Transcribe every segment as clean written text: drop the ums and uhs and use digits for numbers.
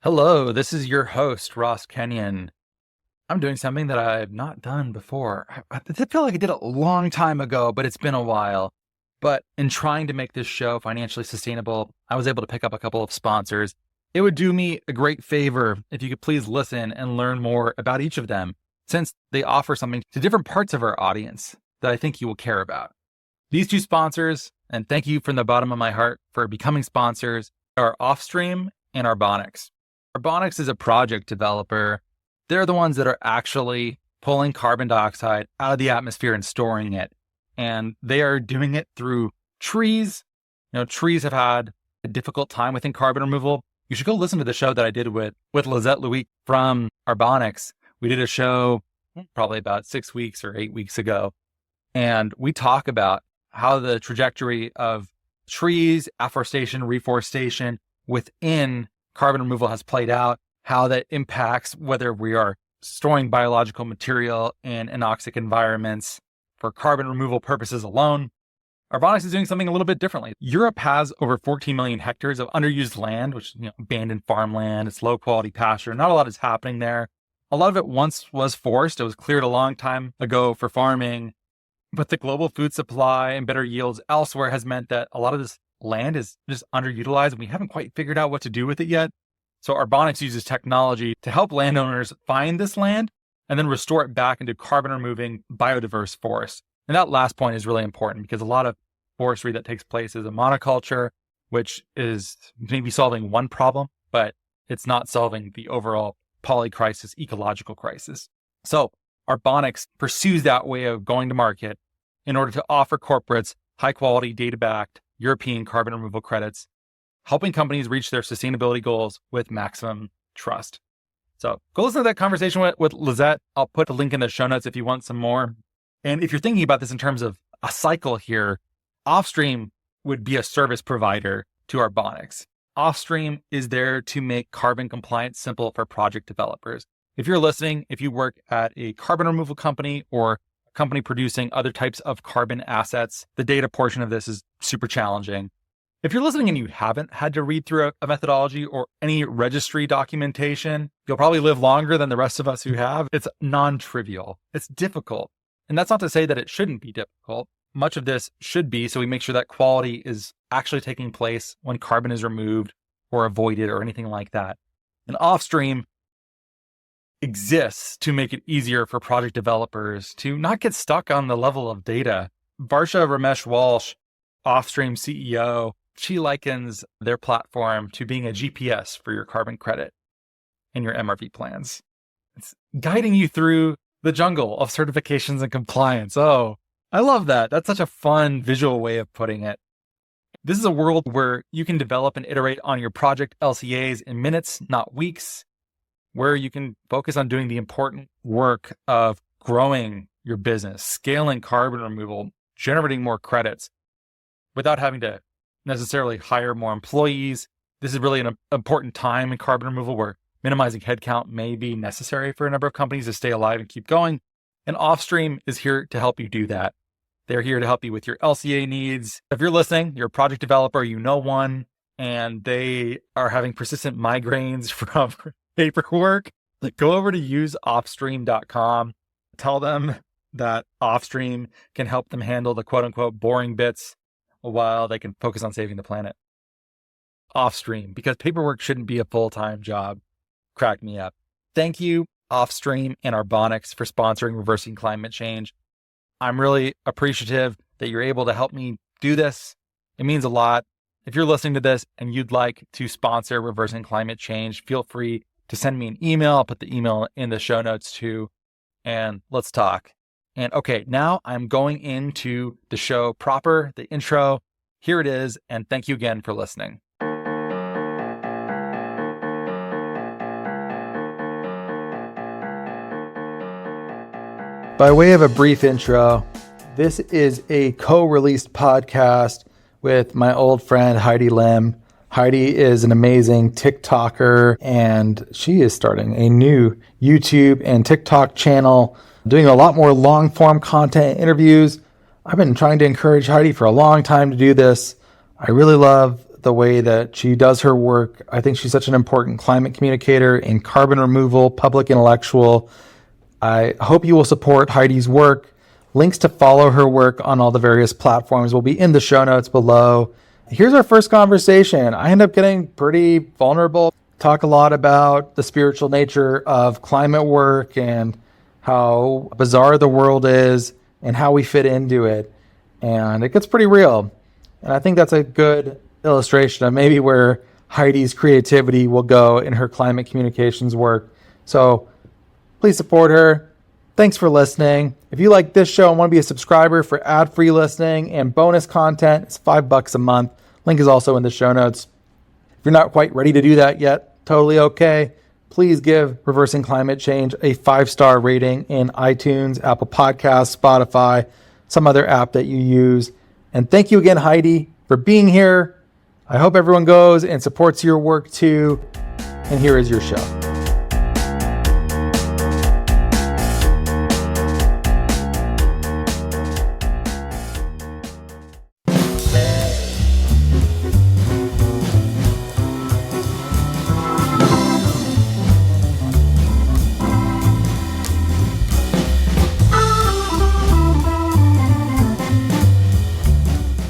Hello, this is your host, Ross Kenyon. I'm doing something that I've not done before. I feel like I did it a long time ago, but it's been a while. But in trying to make this show financially sustainable, I was able to pick up a couple of sponsors. It would do me a great favor if you could please listen and learn more about each of them, since they offer something to different parts of our audience that I think you will care about. These two sponsors, and thank you from the bottom of my heart for becoming sponsors, are Offstream and Arbonics. Arbonics is a project developer. They're the ones that are actually pulling carbon dioxide out of the atmosphere and storing it. And they are doing it through trees. Trees have had a difficult time within carbon removal. You should go listen to the show that I did with Lizette Louis from Arbonics. We did a show probably about 6 weeks or 8 weeks ago. And we talk about how the trajectory of trees, afforestation, reforestation within carbon removal has played out, how that impacts whether we are storing biological material in anoxic environments for carbon removal purposes alone. Arbonics is doing something a little bit differently. Europe has over 14 million hectares of underused land, which is abandoned farmland. It's low quality pasture. Not a lot is happening there. A lot of it once was forest. It was cleared a long time ago for farming. But the global food supply and better yields elsewhere has meant that a lot of this land is just underutilized and we haven't quite figured out what to do with it yet. So Arbonics uses technology to help landowners find this land and then restore it back into carbon removing biodiverse forests. And that last point is really important because a lot of forestry that takes place is a monoculture, which is maybe solving one problem, but it's not solving the overall polycrisis, ecological crisis. So Arbonics pursues that way of going to market in order to offer corporates high quality, data-backed European carbon removal credits, helping companies reach their sustainability goals with maximum trust. So go listen to that conversation with Lizette. I'll put a link in the show notes if you want some more. And if you're thinking about this in terms of a cycle here, Offstream would be a service provider to Arbonics. Offstream is there to make carbon compliance simple for project developers. If you're listening, if you work at a carbon removal company or a company producing other types of carbon assets, the data portion of this is super challenging. If you're listening and you haven't had to read through a methodology or any registry documentation, you'll probably live longer than the rest of us who have. It's non-trivial. It's difficult. And that's not to say that it shouldn't be difficult. Much of this should be, so we make sure that quality is actually taking place when carbon is removed or avoided or anything like that. And Offstream exists to make it easier for project developers to not get stuck on the level of data. Varsha Ramesh Walsh, Offstream CEO, she likens their platform to being a GPS for your carbon credit and your MRV plans. It's guiding you through the jungle of certifications and compliance. Oh, I love that. That's such a fun visual way of putting it. This is a world where you can develop and iterate on your project LCAs in minutes, not weeks, where you can focus on doing the important work of growing your business, scaling carbon removal, generating more credits without having to necessarily hire more employees. This is really an important time in carbon removal where minimizing headcount may be necessary for a number of companies to stay alive and keep going. And Offstream is here to help you do that. They're here to help you with your LCA needs. If you're listening, you're a project developer, you know one, and they are having persistent migraines from paperwork, go over to useoffstream.com. Tell them that Offstream can help them handle the quote unquote boring bits while they can focus on saving the planet. Offstream, because paperwork shouldn't be a full-time job. Crack me up. Thank you, Offstream and Arbonics, for sponsoring Reversing Climate Change. I'm really appreciative that you're able to help me do this. It means a lot. If you're listening to this and you'd like to sponsor Reversing Climate Change, feel free to send me an email. I'll put the email in the show notes too, and let's talk. And okay, now I'm going into the show proper, the intro. Here it is, and thank you again for listening. By way of a brief intro, this is a co-released podcast with my old friend Heidi Lim. Heidi is an amazing TikToker, and she is starting a new YouTube and TikTok channel, doing a lot more long-form content interviews. I've been trying to encourage Heidi for a long time to do this. I really love the way that she does her work. I think she's such an important climate communicator and carbon removal, public intellectual. I hope you will support Heidi's work. Links to follow her work on all the various platforms will be in the show notes below. Here's our first conversation. I end up getting pretty vulnerable, talk a lot about the spiritual nature of climate work and how bizarre the world is and how we fit into it. And it gets pretty real. And I think that's a good illustration of maybe where Heidi's creativity will go in her climate communications work. So please support her. Thanks for listening. If you like this show and want to be a subscriber for ad-free listening and bonus content, it's $5 a month. Link is also in the show notes. If you're not quite ready to do that yet, totally okay. Please give Reversing Climate Change a 5-star rating in iTunes, Apple Podcasts, Spotify, some other app that you use. And thank you again, Heidi, for being here. I hope everyone goes and supports your work too. And here is your show.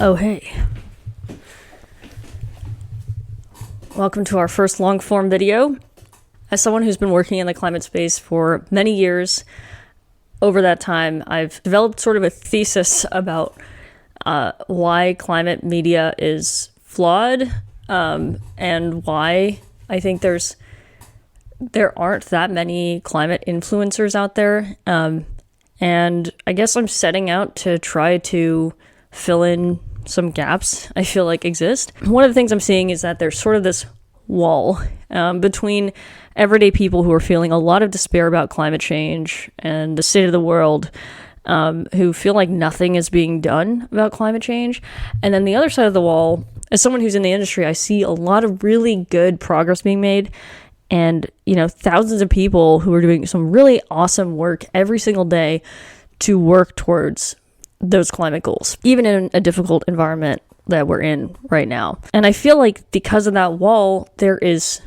Oh, hey. Welcome to our first long-form video. As someone who's been working in the climate space for many years, over that time, I've developed sort of a thesis about why climate media is flawed, and why I think there aren't that many climate influencers out there. And I guess I'm setting out to try to fill in some gaps I feel like exist. One of the things I'm seeing is that there's sort of this wall between everyday people who are feeling a lot of despair about climate change and the state of the world, who feel like nothing is being done about climate change. And then the other side of the wall, as someone who's in the industry, I see a lot of really good progress being made, and thousands of people who are doing some really awesome work every single day to work towards those climate goals, even in a difficult environment that we're in right now. And I feel like because of that wall, there is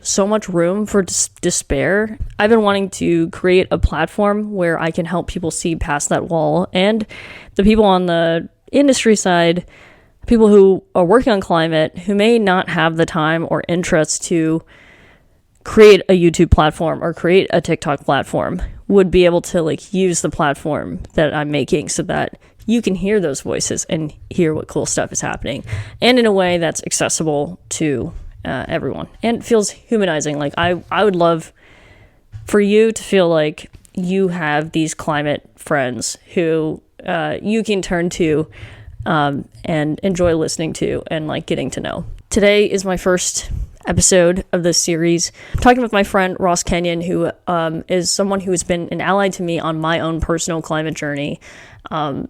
so much room for despair. I've been wanting to create a platform where I can help people see past that wall, and the people on the industry side, people who are working on climate, who may not have the time or interest to create a YouTube platform or create a TikTok platform, would be able to use the platform that I'm making so that you can hear those voices and hear what cool stuff is happening, and in a way that's accessible to everyone and feels humanizing. I would love for you to feel like you have these climate friends who you can turn to and enjoy listening to and getting to know. Today is my first episode of this series. I'm talking with my friend Ross Kenyon, who is someone who has been an ally to me on my own personal climate journey,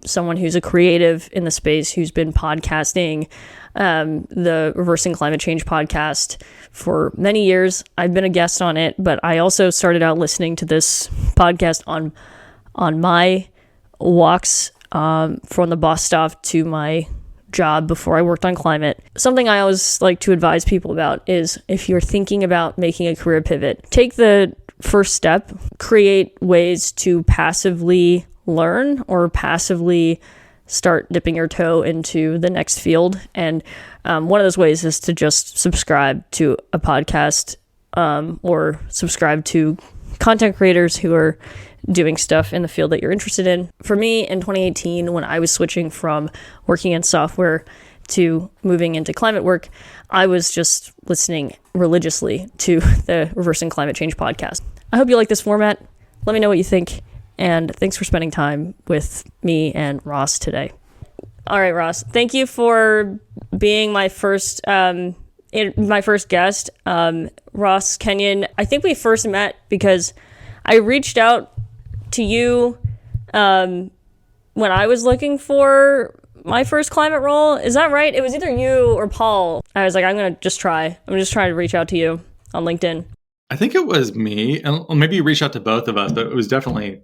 someone who's a creative in the space, who's been podcasting the Reversing Climate Change podcast for many years. I've been a guest on it, but I also started out listening to this podcast on my walks from the bus stop to my job before I worked on climate. Something I always like to advise people about is, if you're thinking about making a career pivot, take the first step, create ways to passively learn or passively start dipping your toe into the next field. And one of those ways is to just subscribe to a podcast or subscribe to content creators who are doing stuff in the field that you're interested in. For me, in 2018, when I was switching from working in software to moving into climate work, I was just listening religiously to the Reversing Climate Change podcast. I hope you like this format. Let me know what you think, and thanks for spending time with me and Ross today. All right, Ross, thank you for being my first guest. Ross Kenyon, I think we first met because I reached out to you when I was looking for my first climate role. Is that right? It was either you or Paul. I was like, I'm going to just try to reach out to you on LinkedIn. I think it was me, and maybe you reached out to both of us, but it was definitely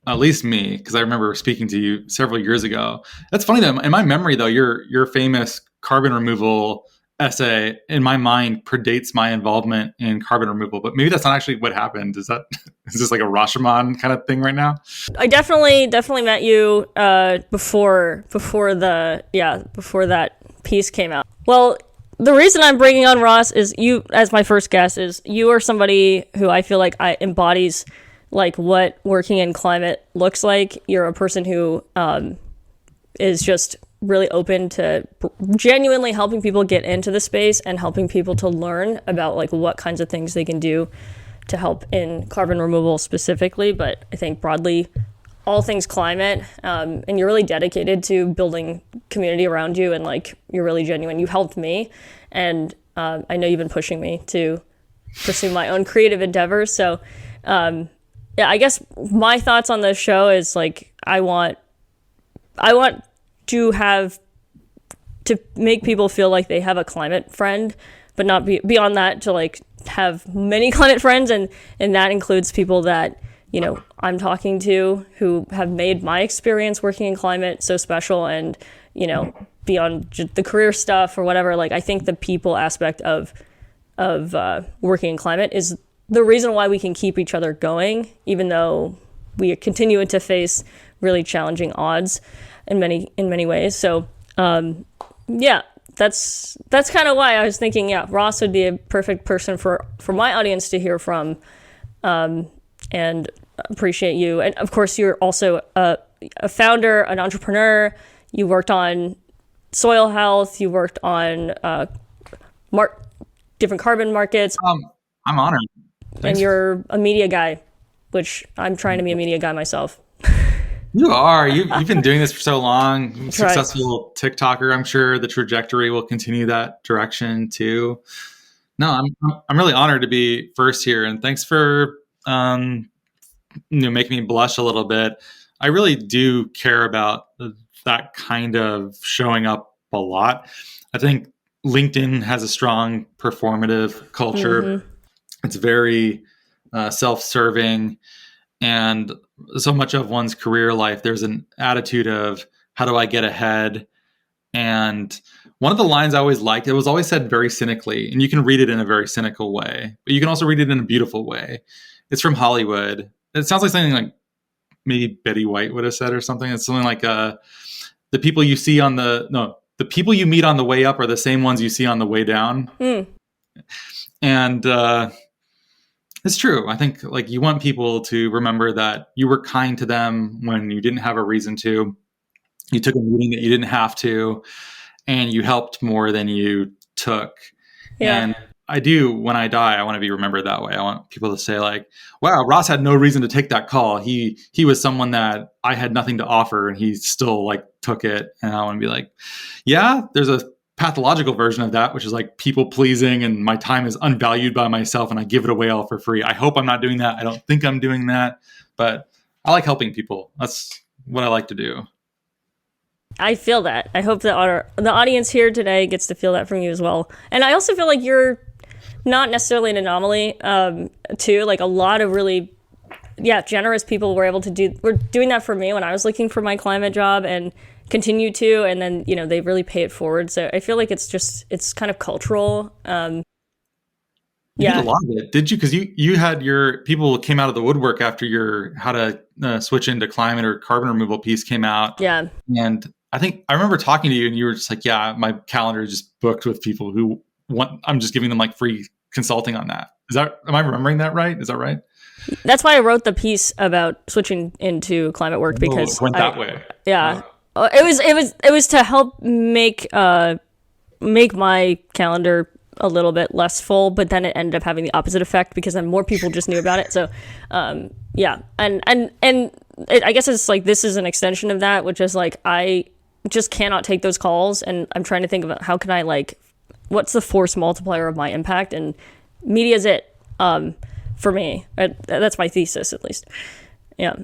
at least me, because I remember speaking to you several years ago. That's funny though. In my memory though, your famous carbon removal essay in my mind predates my involvement in carbon removal, but maybe that's not actually what happened. Is this like a Rashomon kind of thing right now? I definitely met you before that piece came out. Well, the reason I'm bringing on Ross is you as my first guest is you are somebody who I feel like embodies like what working in climate looks like. You're a person who is just really open to genuinely helping people get into the space and helping people to learn about like what kinds of things they can do to help in carbon removal specifically, but I think broadly all things climate, and you're really dedicated to building community around you, and like you're really genuine. You helped me, and I know you've been pushing me to pursue my own creative endeavors. So yeah, I guess my thoughts on this show is like I want to make people feel like they have a climate friend, but not beyond that to like have many climate friends, and that includes people that I'm talking to who have made my experience working in climate so special, and beyond the career stuff or whatever. Like I think the people aspect of working in climate is the reason why we can keep each other going, even though we continue to face really challenging odds in many ways. So yeah, that's kind of why I was thinking, yeah, Ross would be a perfect person for my audience to hear from, and appreciate you. And of course, you're also a founder, an entrepreneur. You worked on soil health. You worked on different carbon markets. I'm honored. Thanks. And you're a media guy, which I'm trying to be a media guy myself. You are. You've been doing this for so long. That's Successful right. TikToker. I'm sure the trajectory will continue that direction too. No, I'm really honored to be first here, and thanks for making me blush a little bit. I really do care about that kind of showing up a lot. I think LinkedIn has a strong performative culture. Mm-hmm. It's very self-serving, and so much of one's career life, there's an attitude of how do I get ahead? And one of the lines I always liked, it was always said very cynically, and you can read it in a very cynical way, but you can also read it in a beautiful way. It's from Hollywood. It sounds like something like maybe Betty White would have said or something. It's something like the people you see the people you meet on the way up are the same ones you see on the way down. Mm. And it's true. I think like you want people to remember that you were kind to them when you didn't have a reason to. You took a meeting that you didn't have to, and you helped more than you took. Yeah. And I do, when I die, I want to be remembered that way. I want people to say like, wow, Ross had no reason to take that call. He was someone that I had nothing to offer, and he still like took it. And I want to be like, yeah, there's a pathological version of that, which is like people pleasing, and my time is unvalued by myself and I give it away all for free. I hope I'm not doing that. I don't think I'm doing that, but I like helping people. That's what I like to do. I feel that. I hope that the audience here today gets to feel that from you as well. And I also feel like you're not necessarily an anomaly, too. Like a lot of really, generous people were doing that for me when I was looking for my climate job, and continue to, and then they really pay it forward. So I feel like it's kind of cultural. You did a lot of it, did you? Because you had your people came out of the woodwork after your how to switch into climate or carbon removal piece came out. Yeah, and I think I remember talking to you, and you were just like, "Yeah, my calendar is just booked with people who want. I'm just giving them like free consulting on that." Am I remembering that right? Is that right? That's why I wrote the piece about switching into climate work, because it went that way. Yeah. Wow. It was to help make my calendar a little bit less full, but then it ended up having the opposite effect, because then more people just knew about it. So, and I guess it's like this is an extension of that, which is like I just cannot take those calls, and I'm trying to think about how can I what's the force multiplier of my impact, and media is it for me. That's my thesis, at least. Yeah.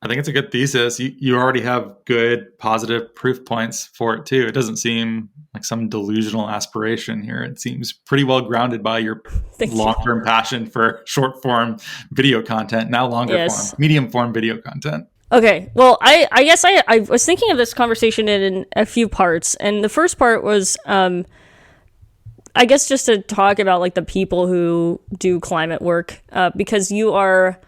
I think it's a good thesis. You already have good, positive proof points for it too. It doesn't seem like some delusional aspiration here. It seems pretty well grounded by your long-term passion for short-form video content, now longer form, medium-form video content. Okay, well, I guess I was thinking of this conversation in a few parts, and the first part was I guess just to talk about like the people who do climate work, because you are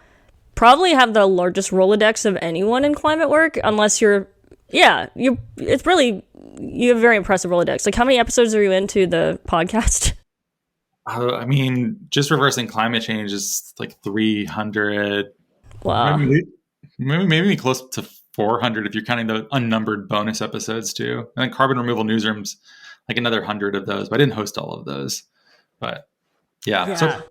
probably have the largest Rolodex of anyone in climate work, unless you have a very impressive Rolodex. Like, how many episodes are you into the podcast? I mean, just reversing climate change is like 300. Wow. Maybe close to 400 if you're counting the unnumbered bonus episodes too. And then carbon removal newsrooms, like another 100 of those. But I didn't host all of those. But yeah. So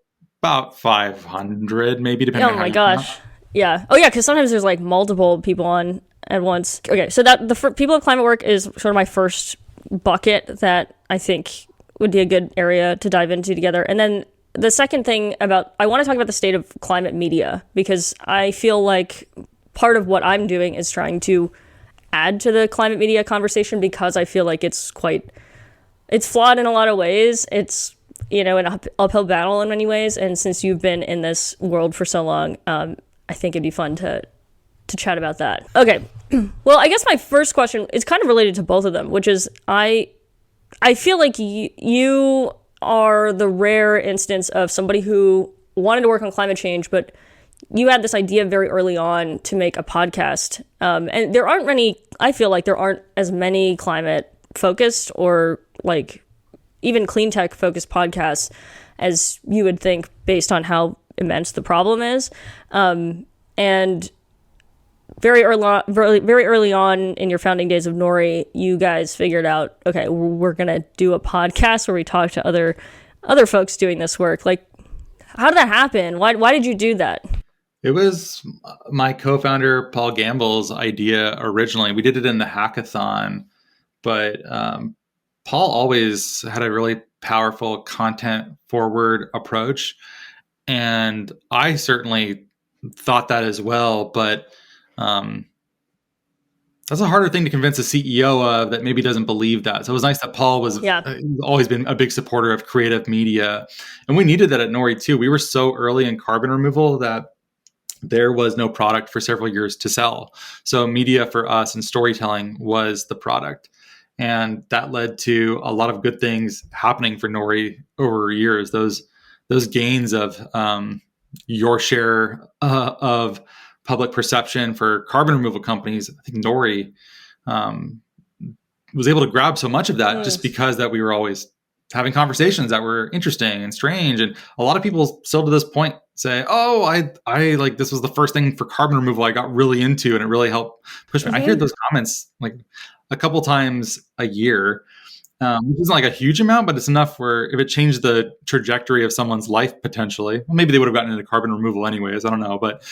about 500 maybe, depending on how you count. Yeah. Oh yeah, because sometimes there's like multiple people on at once. Okay, so that people of climate work is sort of my first bucket that I think would be a good area to dive into together. And then the second thing I want to talk about the state of climate media, because I feel like part of what I'm doing is trying to add to the climate media conversation, because I feel like it's flawed in a lot of ways. It's, an uphill battle in many ways. And since you've been in this world for so long, I think it'd be fun to chat about that. Okay. Well, I guess my first question is kind of related to both of them, which is I feel like you are the rare instance of somebody who wanted to work on climate change, but you had this idea very early on to make a podcast. And I feel like there aren't as many climate focused or like even clean tech focused podcasts as you would think based on how immense the problem is. And very early on in your founding days of Nori, you guys figured out, okay, we're going to do a podcast where we talk to other folks doing this work. Like, how did that happen? Why did you do that? It was my co-founder, Paul Gamble's idea originally. We did it in the hackathon, but Paul always had a really powerful content forward approach. And I certainly thought that as well, but that's a harder thing to convince a CEO of that maybe doesn't believe that. So it was nice that Paul was always been a big supporter of creative media. And we needed that at Nori too. We were so early in carbon removal that there was no product for several years to sell. So media for us and storytelling was the product. And that led to a lot of good things happening for Nori over years. Those gains of your share of public perception for carbon removal companies. I think Nori was able to grab so much of that just because that we were always having conversations that were interesting and strange. And a lot of people still to this point say, oh, I like, this was the first thing for carbon removal I got really into, and it really helped push me. I hear those comments like a couple times a year, which isn't like a huge amount, but it's enough where if it changed the trajectory of someone's life potentially, well, maybe they would have gotten into carbon removal anyways. I don't know, but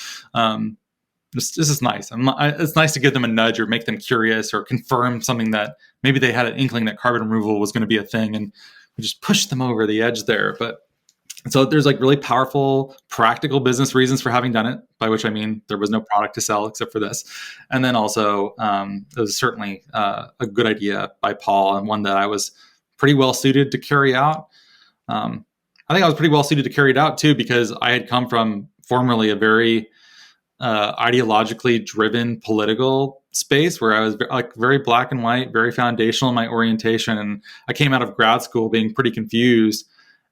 this is nice. It's nice to give them a nudge or make them curious or confirm something that maybe they had an inkling that carbon removal was going to be a thing, and we just pushed them over the edge there. But so there's like really powerful, practical business reasons for having done it, by which I mean there was no product to sell except for this. And then also it was certainly a good idea by Paul, and one that I was pretty well suited to carry out. I think I was pretty well suited to carry it out too, because I had come from formerly a very ideologically driven political space where I was like very black and white, very foundational in my orientation. And I came out of grad school being pretty confused.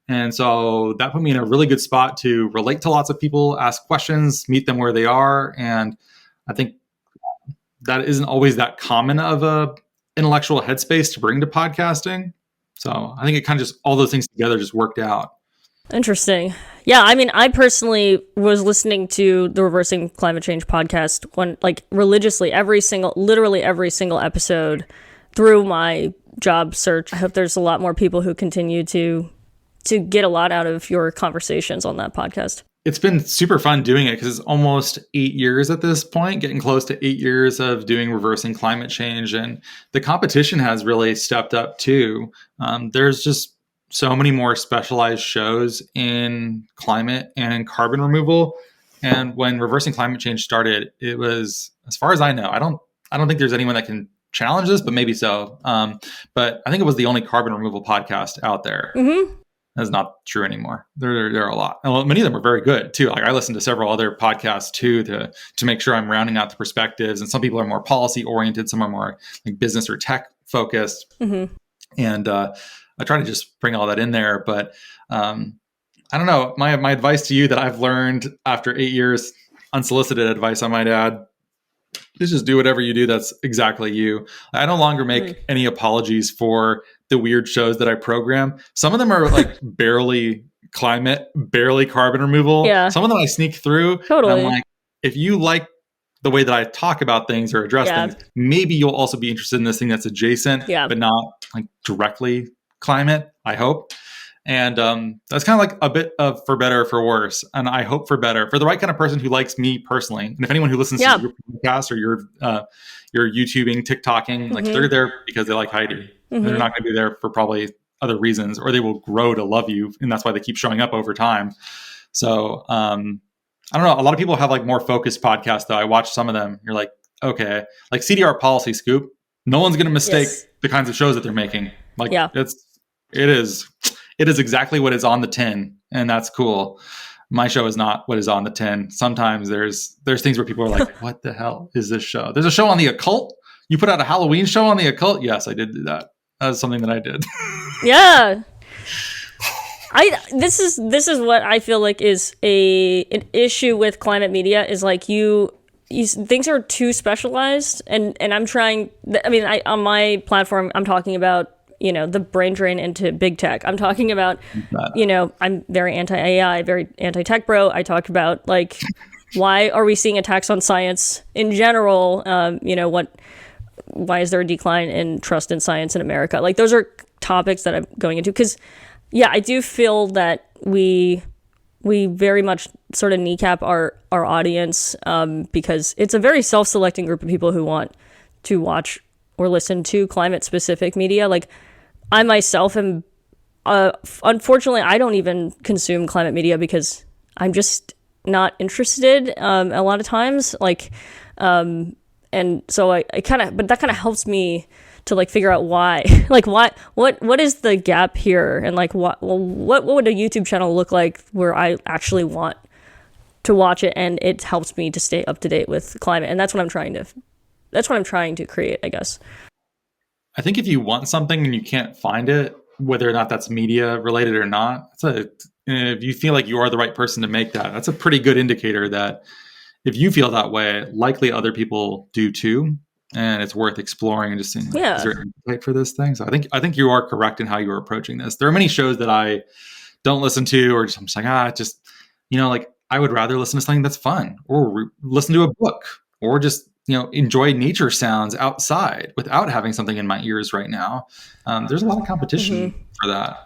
And so that put me in a really good spot to relate to lots of people, ask questions, meet them where they are. And I think that isn't always that common of a intellectual headspace to bring to podcasting. So I think it kind of just, all those things together just worked out. Interesting. Yeah, I mean, I personally was listening to the Reversing Climate Change podcast religiously, literally every single episode through my job search. I hope there's a lot more people who continue to get a lot out of your conversations on that podcast. It's been super fun doing it because it's almost 8 years at this point, getting close to 8 years of doing Reversing Climate Change. And the competition has really stepped up too. There's just so many more specialized shows in climate and in carbon removal. And when Reversing Climate Change started, it was, as far as I know, I don't think there's anyone that can challenge this, but maybe so. But I think it was the only carbon removal podcast out there. Mm-hmm. That's not true anymore. There are a lot. And many of them are very good too. Like I listen to several other podcasts too to make sure I'm rounding out the perspectives. And some people are more policy oriented, some are more like business or tech focused. Mm-hmm. And I try to just bring all that in there. But I don't know. My advice to you that I've learned after 8 years, unsolicited advice, I might add, is just do whatever you do that's exactly you. I no longer make any apologies for the weird shows that I program. Some of them are like barely climate, barely carbon removal. Yeah. Some of them I sneak through. Totally. And I'm like, if you like the way that I talk about things or address things, maybe you'll also be interested in this thing that's adjacent, but not like directly climate, I hope. And that's kind of like a bit of for better or for worse. And I hope for better for the right kind of person who likes me personally. And if anyone who listens to your podcast or your YouTubing, TikToking, like they're there because they like Heidi. They're not going to be there for probably other reasons, or they will grow to love you. And that's why they keep showing up over time. So I don't know. A lot of people have like more focused podcasts though. I watch some of them. You're like, okay, like CDR Policy Scoop. No one's going to mistake the kinds of shows that they're making. Like it is exactly what is on the tin, and that's cool. My show is not what is on the tin. Sometimes there's things where people are like, what the hell is this show? There's a show on the occult. You put out a Halloween show on the occult? Yes, I did do that. That was something that I did. Yeah. This is what I feel like is an issue with climate media is like you things are too specialized, and I'm trying. I mean, on my platform, I'm talking about the brain drain into big tech. I'm talking about I'm very anti-AI, very anti-tech bro. I talk about like why are we seeing attacks on science in general? Why is there a decline in trust in science in America? Like those are topics that I'm going into because. Yeah, I do feel that we very much sort of kneecap our audience because it's a very self-selecting group of people who want to watch or listen to climate-specific media. Like, I myself am, unfortunately, I don't even consume climate media because I'm just not interested a lot of times. Like, and so I kind of, but that kind of helps me to like figure out why, like what is the gap here, and like what would a YouTube channel look like where I actually want to watch it, and it helps me to stay up to date with climate, and that's what I'm trying to create, I guess. I think if you want something and you can't find it, whether or not that's media related or not, if you feel like you are the right person to make that, that's a pretty good indicator that if you feel that way, likely other people do too. And it's worth exploring and just seeing, is there an appetite for this thing? So I think you are correct in how you are approaching this. There are many shows that I don't listen to, or I'm just like, like I would rather listen to something that's fun, or listen to a book, or just, enjoy nature sounds outside without having something in my ears right now. There's a lot of competition for that.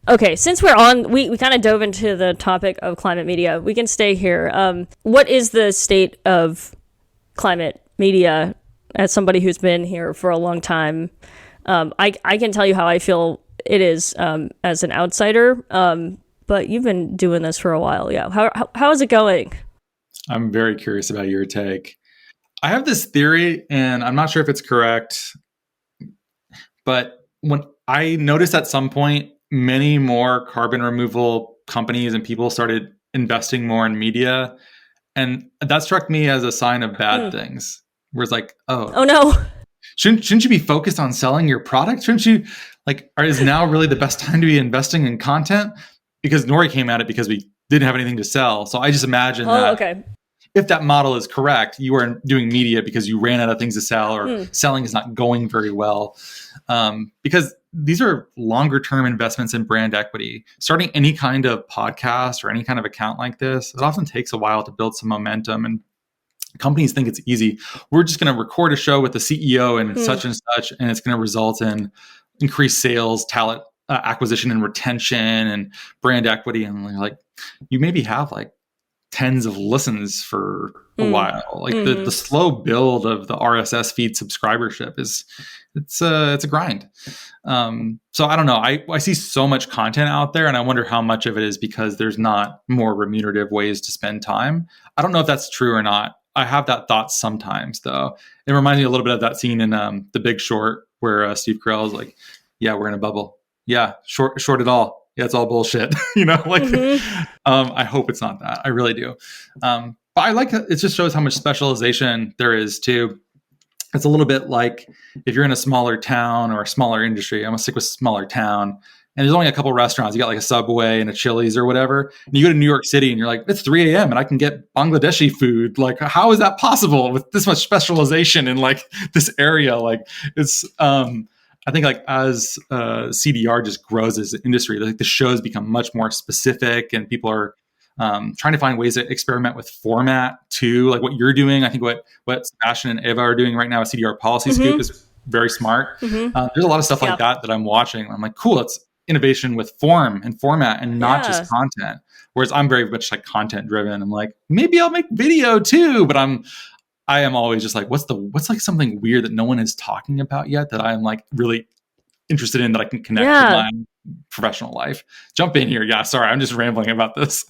Okay, since we're on, we kind of dove into the topic of climate media. We can stay here. What is the state of climate media? As somebody who's been here for a long time, I can tell you how I feel it is as an outsider. But you've been doing this for a while, yeah. How is it going? I'm very curious about your take. I have this theory, and I'm not sure if it's correct, but when I noticed at some point, many more carbon removal companies and people started investing more in media, and that struck me as a sign of bad things. Where it's like, oh no, shouldn't you be focused on selling your product? Shouldn't you is now really the best time to be investing in content? Because Nori came at it because we didn't have anything to sell. So I just imagine that if that model is correct, you are doing media because you ran out of things to sell, or selling is not going very well. Because these are longer term investments in brand equity. Starting any kind of podcast or any kind of account like this, it often takes a while to build some momentum, and companies think it's easy. We're just going to record a show with the CEO and such, and it's going to result in increased sales, talent acquisition and retention, and brand equity. And like, you maybe have like tens of listens for a while. Like the slow build of the RSS feed subscribership it's a grind. So I don't know. I see so much content out there, and I wonder how much of it is because there's not more remunerative ways to spend time. I don't know if that's true or not. I have that thought sometimes, though. It reminds me a little bit of that scene in The Big Short where Steve Carell is like, yeah, we're in a bubble. Yeah, short it all. Yeah, it's all bullshit. I hope it's not that. I really do. But I like it just shows how much specialization there is too. It's a little bit like if you're in a smaller town or a smaller industry. I'm going to stick with smaller town. and there's only a couple restaurants. You got like a Subway and a Chili's or whatever. And you go to New York City and you're like, it's 3 a.m. and I can get Bangladeshi food. Like, how is that possible with this much specialization in like this area? Like, it's, I think like as CDR just grows as an industry, like the shows become much more specific, and people are trying to find ways to experiment with format too, like what you're doing. I think what Sebastian and Eva are doing right now with CDR Policy Scoop is very smart. There's a lot of stuff like that I'm watching. I'm like, cool, it's innovation with form and format and not just content. Whereas I'm very much like content driven. I'm like, maybe I'll make video too, but I am always just like, what's like something weird that no one is talking about yet that I'm like really interested in, that I can connect with my professional life. Jump in here. Yeah, sorry, I'm just rambling about this.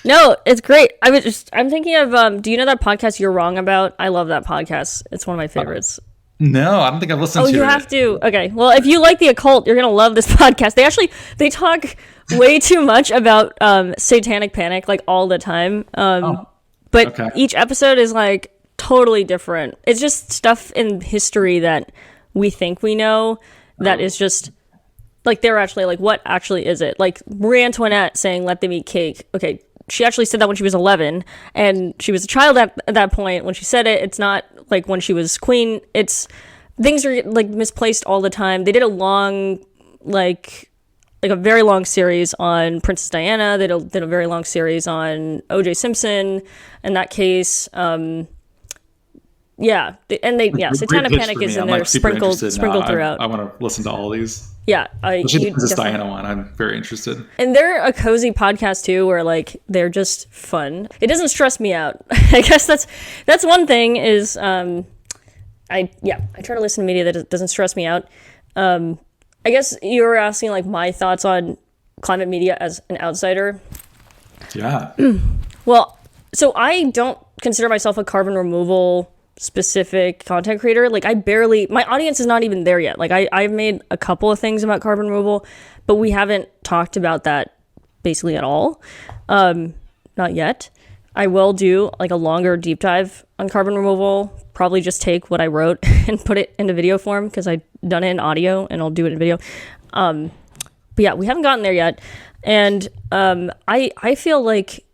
No, it's great. I'm thinking of do you know that podcast You're Wrong About? I love that podcast. It's one of my favorites. No, I don't think I've listened to it. Oh, you have to. Okay. Well, if you like the occult, you're going to love this podcast. They talk way too much about satanic panic like all the time. But each episode is like totally different. It's just stuff in history that we think we know that is just like, they're actually like, what actually is it? Like Marie Antoinette saying, let them eat cake. Okay. She actually said that when she was 11, and she was a child at that point when she said it. It's not like when she was queen. It's things are like misplaced all the time. They did a long, like a very long series on Princess Diana. They did a very long series on O.J. Simpson in that case. Satanic panic is in there, sprinkled throughout. I want to listen to all these. Yeah, especially the Princess Diana one. I'm very interested. And they're a cozy podcast too, where like they're just fun. It doesn't stress me out. I guess that's one thing is I try to listen to media that doesn't stress me out. I guess you were asking like my thoughts on climate media as an outsider. Yeah. Well, so I don't consider myself a carbon removal specific content creator. Like my audience is not even there yet. Like I've made a couple of things about carbon removal, but we haven't talked about that basically at all. Not yet. I will do like a longer deep dive on carbon removal, probably just take what I wrote and put it into video form, because I've done it in audio and I'll do it in video. But yeah, we haven't gotten there yet. And I feel like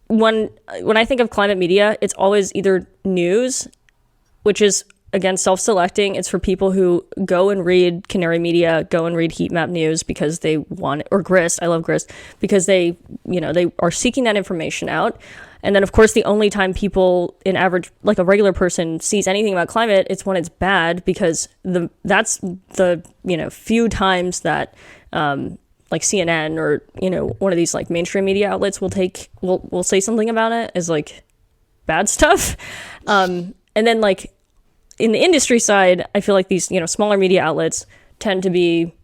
when I think of climate media, it's always either news, which is, again, self-selecting. It's for people who go and read Canary Media, go and read Heat Map News because they want, or Grist, I love Grist, because they are seeking that information out. And then, of course, the only time people in average, like a regular person, sees anything about climate, it's when it's bad, because that's the few times that like CNN or one of these like mainstream media outlets will say something about it as like bad stuff. And then like in the industry side, I feel like these smaller media outlets tend to be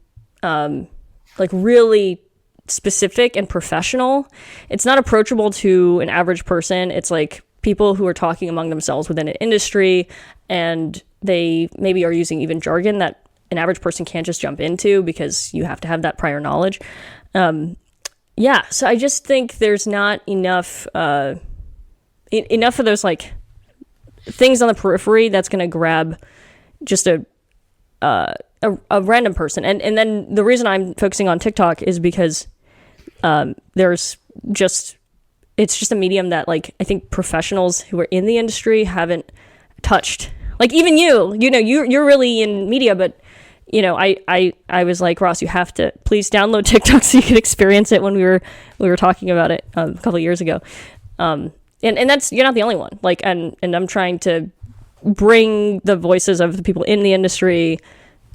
like really specific and professional. It's not approachable to an average person. It's like people who are talking among themselves within an industry, and they maybe are using even jargon that an average person can't just jump into because you have to have that prior knowledge. So I just think there's not enough of those like things on the periphery that's going to grab just a random person. And then the reason I'm focusing on TikTok is because it's just a medium that like I think professionals who are in the industry haven't touched. Like even you're really in media, but I was like, Ross, you have to please download TikTok so you can experience it when we were talking about it a couple of years ago. And that's, you're not the only one. Like, and I'm trying to bring the voices of the people in the industry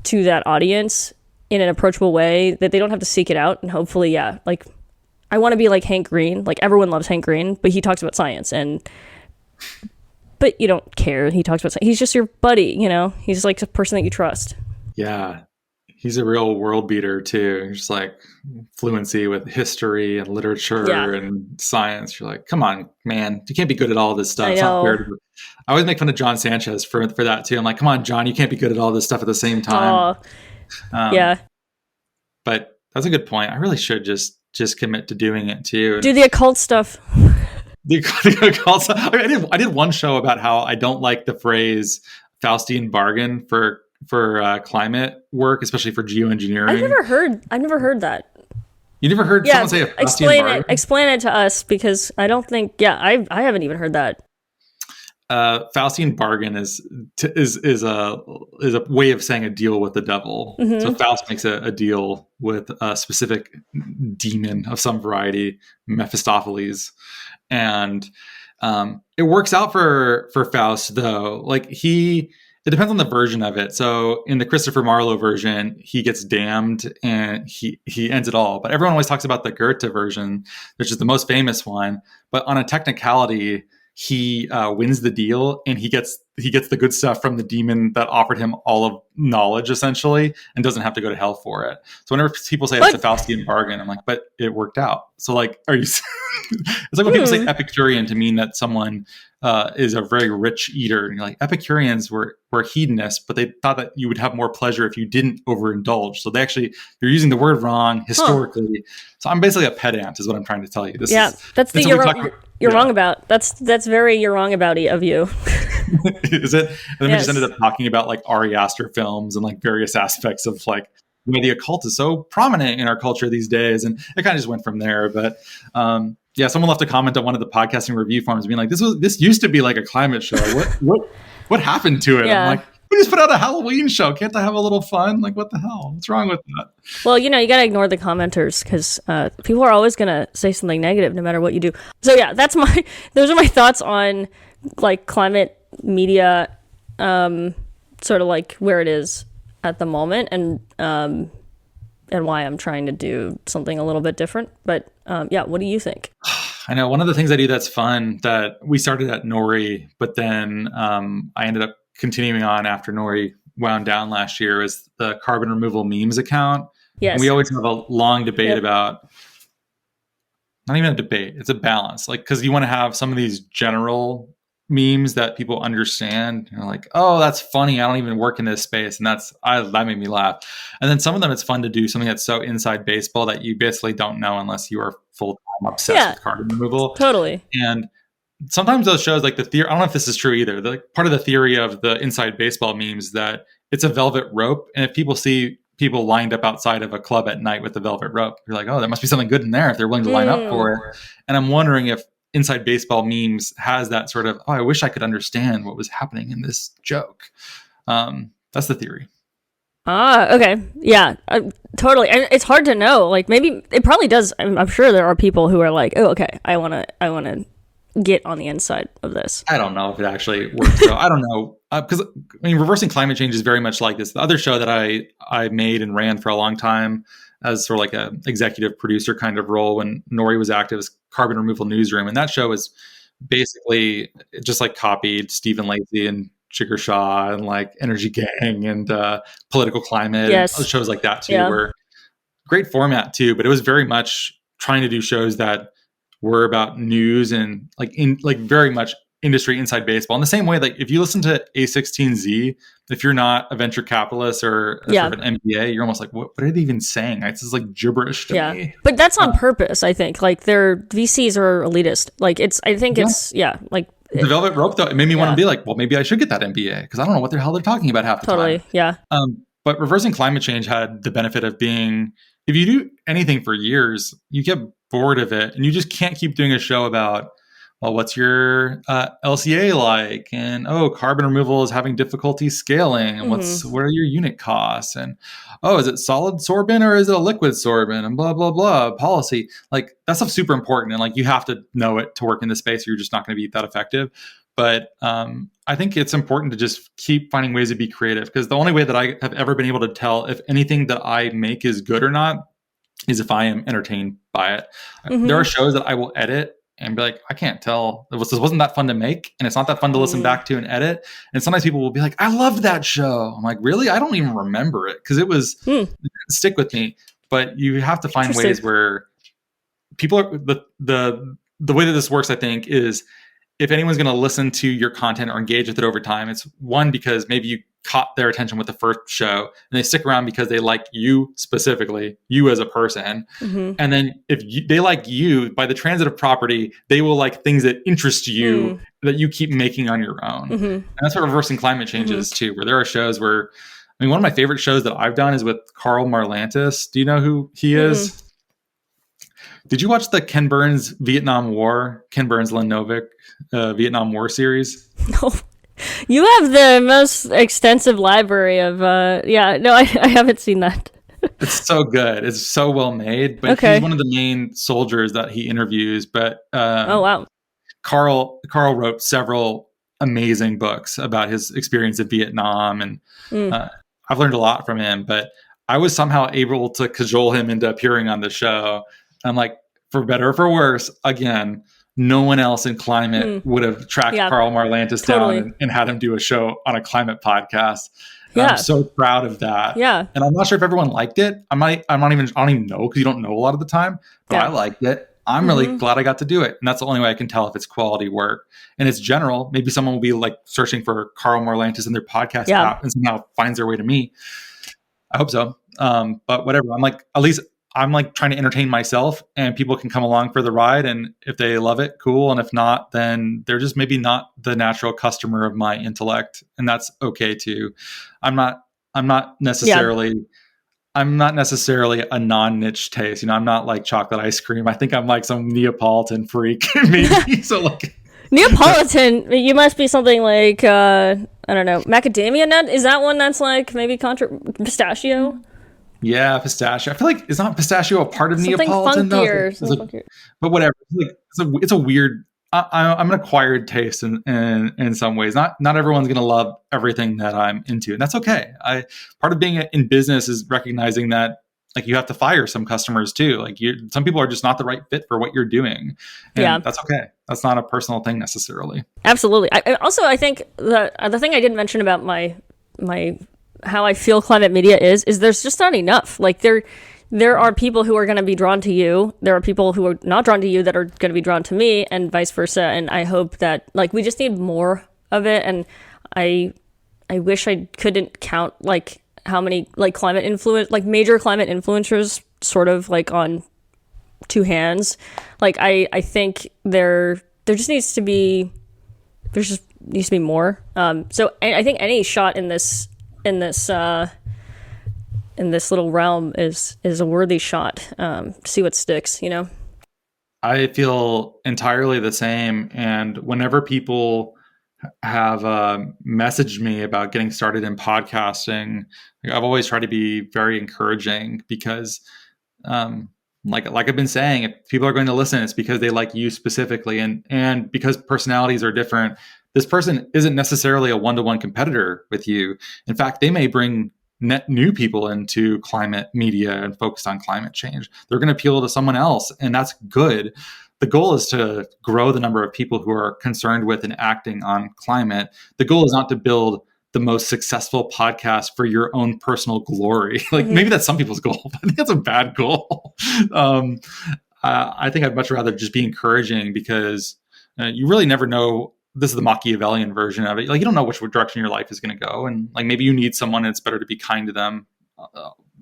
to that audience in an approachable way that they don't have to seek it out. And hopefully, like I want to be like Hank Green. Like everyone loves Hank Green, but he talks about science but you don't care. He talks about science. He's just your buddy, he's like a person that you trust. Yeah. He's a real world beater too. Just like fluency with history and literature and science. You're like, come on, man, you can't be good at all this stuff. It's not fair to... I always make fun of John Sanchez for that too. I'm like, come on, John, you can't be good at all this stuff at the same time. Yeah. But that's a good point. I really should just commit to doing it too. Do the occult stuff. The occult stuff. I did one show about how I don't like the phrase Faustian bargain for climate work, especially for geoengineering. I've never heard that. You never heard someone say a Faustian bargain? Explain it to us, because I don't think. Yeah, I haven't even heard that. Faustian bargain is a way of saying a deal with the devil. Mm-hmm. So Faust makes a deal with a specific demon of some variety, Mephistopheles, and it works out for Faust though. Like it depends on the version of it. So in the Christopher Marlowe version, he gets damned and he ends it all. But everyone always talks about the Goethe version, which is the most famous one. But on a technicality, he wins the deal and he gets the good stuff from the demon that offered him all of knowledge, essentially, and doesn't have to go to hell for it. So whenever people say it's a Faustian bargain, I'm like, but it worked out. So like, are you? It's like when people say Epicurean to mean that someone is a very rich eater. And you're like, Epicureans were hedonists, but they thought that you would have more pleasure if you didn't overindulge. So you're using the word wrong historically. So I'm basically a pedant, is what I'm trying to tell you. You're wrong about. That's very you're wrong about-y of you. Is it? And then we just ended up talking about like Ari Aster films and like various aspects of like why the occult is so prominent in our culture these days, and it kind of just went from there. But someone left a comment on one of the podcasting review forums being like, this used to be like a climate show. What happened to it? Yeah. I'm like, we just put out a Halloween show. Can't I have a little fun? Like, what the hell? What's wrong with that? Well, you got to ignore the commenters, because people are always going to say something negative no matter what you do. So yeah, those are my thoughts on like climate media, sort of like where it is at the moment, and why I'm trying to do something a little bit different. But what do you think? I know one of the things I do that's fun, that we started at Nori, but then I ended up continuing on after Nori wound down last year, is the carbon removal memes account. Yes. And we always have a long debate about, not even a debate, it's a balance. Like, because you want to have some of these general memes that people understand, like, oh, that's funny, I don't even work in this space, and that made me laugh. And then some of them, it's fun to do something that's so inside baseball that you basically don't know unless you are full-time obsessed with carbon removal. Totally. And sometimes those shows, like the theory, I don't know if this is true either, part of the theory of the inside baseball memes, that it's a velvet rope, and if people see people lined up outside of a club at night with the velvet rope, you're like, oh, there must be something good in there if they're willing to line up for it. And I'm wondering if inside baseball memes has that sort of, oh, I wish I could understand what was happening in this joke. That's the theory. Okay. Yeah, totally. And it's hard to know. Like, maybe it probably does. I'm sure there are people who are like, oh, okay, I want to get on the inside of this. I don't know if it actually works. So I don't know. Because reversing climate change is very much like this. The other show that I made and ran for a long time as sort of like a executive producer kind of role when Nori was active, is Carbon Removal Newsroom. And that show is basically just like copied Stephen Lacey and Chigger Shaw and like Energy Gang and Political Climate. Yes. And shows like that too, were great format too, but it was very much trying to do shows that were about news and like very much industry inside baseball. In the same way, like if you listen to A16Z, if you're not a venture capitalist or sort of an MBA, you're almost like, what are they even saying? This is like gibberish to me. But that's on purpose, I think. Like their VCs are elitist. Like it's like the velvet rope though, it made me want to be like, well, maybe I should get that MBA because I don't know what the hell they're talking about half the time. Totally, yeah. But reversing climate change had the benefit of being, if you do anything for years, you get bored of it and you just can't keep doing a show about, well, what's your LCA like? And, carbon removal is having difficulty scaling. And what are your unit costs? And, is it solid sorbent or is it a liquid sorbent? And blah, blah, blah, policy. Like that stuff's super important. And like, you have to know it to work in this space. Or you're just not going to be that effective. But I think it's important to just keep finding ways to be creative, because the only way that I have ever been able to tell if anything that I make is good or not is if I am entertained by it. There are shows that I will edit and be like, I can't tell. This wasn't that fun to make, and it's not that fun to listen back to and edit. And sometimes people will be like, I loved that show. I'm like, really? I don't even remember it because it didn't stick with me. But you have to find ways where people are the way that this works, I think, is if anyone's going to listen to your content or engage with it over time, it's one, because maybe you caught their attention with the first show and they stick around because they like you specifically, you as a person. And then if they like you, by the transitive property, they will like things that interest you that you keep making on your own. And that's what reversing climate change is too, where there are shows where I mean, one of my favorite shows that I've done is with Carl Marlantis. Do you know who he is? Did you watch the Ken Burns Vietnam War, Ken Burns Lynn Novick Vietnam War series? No. You have the most extensive library of, I haven't seen that. It's so good. It's so well made, but he's one of the main soldiers that he interviews. But oh, wow. Carl wrote several amazing books about his experience in Vietnam, and I've learned a lot from him. But I was somehow able to cajole him into appearing on the show. I'm like, for better or for worse, again, no one else in climate would have tracked Carl Marlantis down and had him do a show on a climate podcast. Yeah. I'm so proud of that. Yeah. And I'm not sure if everyone liked it. I don't even know, because you don't know a lot of the time, but I liked it. I'm really glad I got to do it. And that's the only way I can tell if it's quality work. And it's general. Maybe someone will be like searching for Carl Marlantis in their podcast app and somehow finds their way to me. I hope so. But whatever. I'm like, at least I'm like trying to entertain myself, and people can come along for the ride. And if they love it, cool. And if not, then they're just maybe not the natural customer of my intellect. And that's okay too. I'm not necessarily a non-niche taste. I'm not like chocolate ice cream. I think I'm like some Neapolitan freak, maybe. So like Neapolitan, you must be something like, I don't know, macadamia nut? Is that one that's like maybe pistachio? Yeah, pistachio. I feel like, is not pistachio a part of something Neapolitan? Funkier. But whatever. It's a weird. I'm an acquired taste in some ways. Not everyone's going to love everything that I'm into, and that's okay. Part of being in business is recognizing that like you have to fire some customers too. Like some people are just not the right fit for what you're doing, and that's okay. That's not a personal thing necessarily. Absolutely. I think the thing I didn't mention about my how I feel climate media is there's just not enough. Like there are people who are going to be drawn to you. There are people who are not drawn to you that are going to be drawn to me, and vice versa. And I hope that like we just need more of it. And I wish I couldn't count like how many like major climate influencers sort of like on two hands. Like I think there needs to be more. So I think any shot in this little realm is a worthy shot. See what sticks, I feel entirely the same. And whenever people have messaged me about getting started in podcasting, I've always tried to be very encouraging, because like I've been saying, if people are going to listen, it's because they like you specifically, and because personalities are different. This person isn't necessarily a one-to-one competitor with you. In fact, they may bring net new people into climate media and focused on climate change. They're going to appeal to someone else, and that's good. The goal is to grow the number of people who are concerned with and acting on climate. The goal is not to build the most successful podcast for your own personal glory. Like maybe that's some people's goal, but I think that's a bad goal. I think I'd much rather just be encouraging, because you really never know. This is the Machiavellian version of it. Like, you don't know which direction your life is going to go. And like, maybe you need someone, and it's better to be kind to them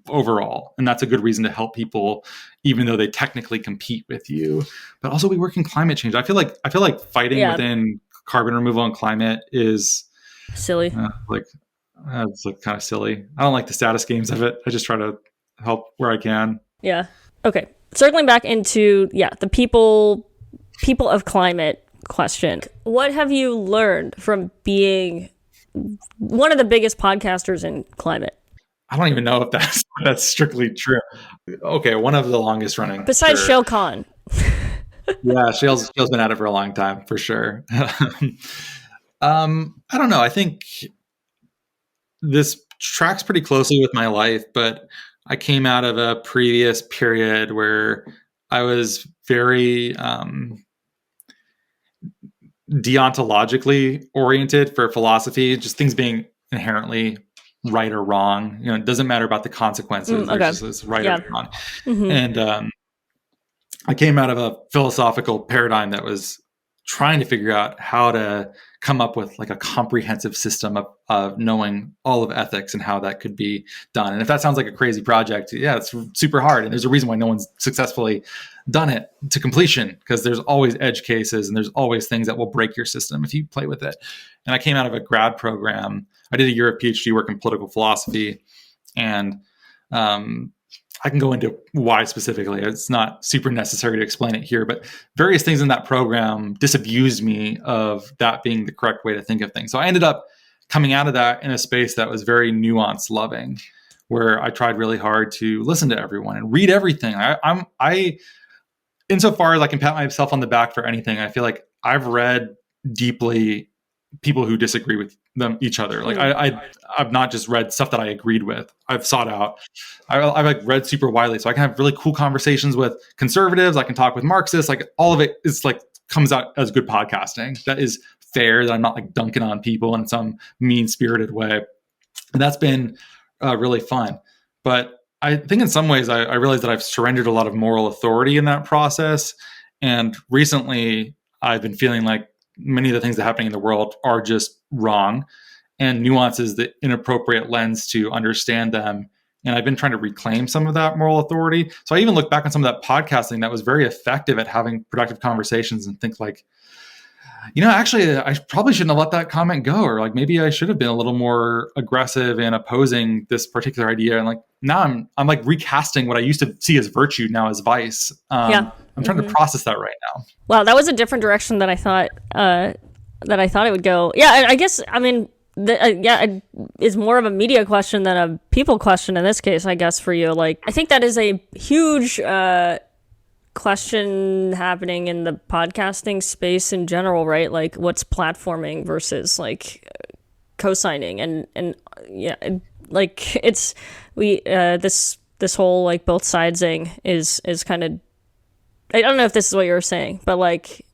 overall. And that's a good reason to help people, even though they technically compete with you. But also, we work in climate change. I feel like fighting within carbon removal and climate is silly. It's like kind of silly. I don't like the status games of it. I just try to help where I can. Yeah. Okay. Circling back into, the people of climate question. What have you learned from being one of the biggest podcasters in climate? I don't even know if that's strictly true. Okay, one of the longest running. Besides Shale Khan. Yeah, Shale's been at it for a long time, for sure. I don't know. I think this tracks pretty closely with my life, but I came out of a previous period where I was very deontologically oriented for philosophy, just things being inherently right or wrong. It doesn't matter about the consequences. Okay. There's just right or wrong. And I came out of a philosophical paradigm that was trying to figure out how to come up with like a comprehensive system of knowing all of ethics and how that could be done. And if that sounds like a crazy project, yeah, it's super hard. And there's a reason why no one's successfully done it to completion, because there's always edge cases and there's always things that will break your system if you play with it. And I came out of a grad program. I did a year of PhD work in political philosophy, and I can go into why specifically. It's not super necessary to explain it here, but various things in that program disabused me of that being the correct way to think of things. So I ended up coming out of that in a space that was very nuance loving, where I tried really hard to listen to everyone and read everything. I insofar as I can pat myself on the back for anything, I feel like I've read deeply people who disagree with each other. Like I've not just read stuff that I agreed with. I've sought out. I've like read super widely, so I can have really cool conversations with conservatives. I can talk with Marxists. Like all of it is like comes out as good podcasting. That is fair. That I'm not like dunking on people in some mean spirited way. And that's been really fun. But I think in some ways I realized that I've surrendered a lot of moral authority in that process. And recently I've been feeling like many of the things that are happening in the world are just wrong, and nuance is the inappropriate lens to understand them. And I've been trying to reclaim some of that moral authority. So I even look back on some of that podcasting that was very effective at having productive conversations and think like, actually, I probably shouldn't have let that comment go. Or like, maybe I should have been a little more aggressive in opposing this particular idea. And like, now I'm like recasting what I used to see as virtue now as vice. I'm trying to process that right now. Wow, that was a different direction than I thought it would go. Yeah, I guess, I mean, it's more of a media question than a people question in this case, I guess, for you. Like, I think that is a huge question happening in the podcasting space in general, right? Like, what's platforming versus like co-signing, and yeah, like it's this whole like both sidesing is kind of, I don't know if this is what you were saying, but like,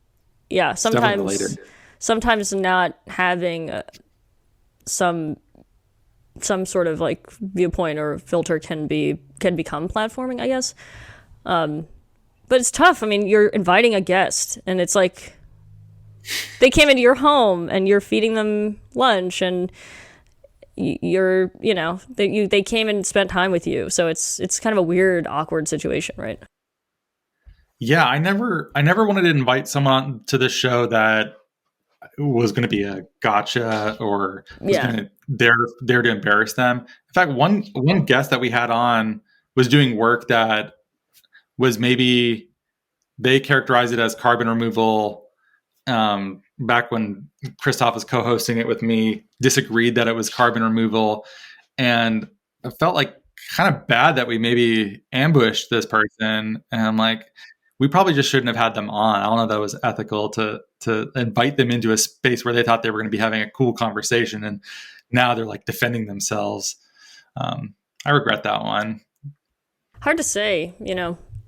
yeah, sometimes not having some sort of like viewpoint or filter can become platforming, I guess. But it's tough. I mean, you're inviting a guest, and it's like they came into your home and you're feeding them lunch, and they came and spent time with you. So it's kind of a weird, awkward situation, right? Yeah, I never wanted to invite someone to the show that was going to be a gotcha or was going to dare to embarrass them. In fact, one guest that we had on was doing work that was, maybe they characterized it as carbon removal. Back when Christoph was co-hosting it with me, disagreed that it was carbon removal, and I felt like kind of bad that we maybe ambushed this person. And I'm like, we probably just shouldn't have had them on. I don't know if that was ethical to invite them into a space where they thought they were going to be having a cool conversation, and now they're like defending themselves. I regret that one. Hard to say,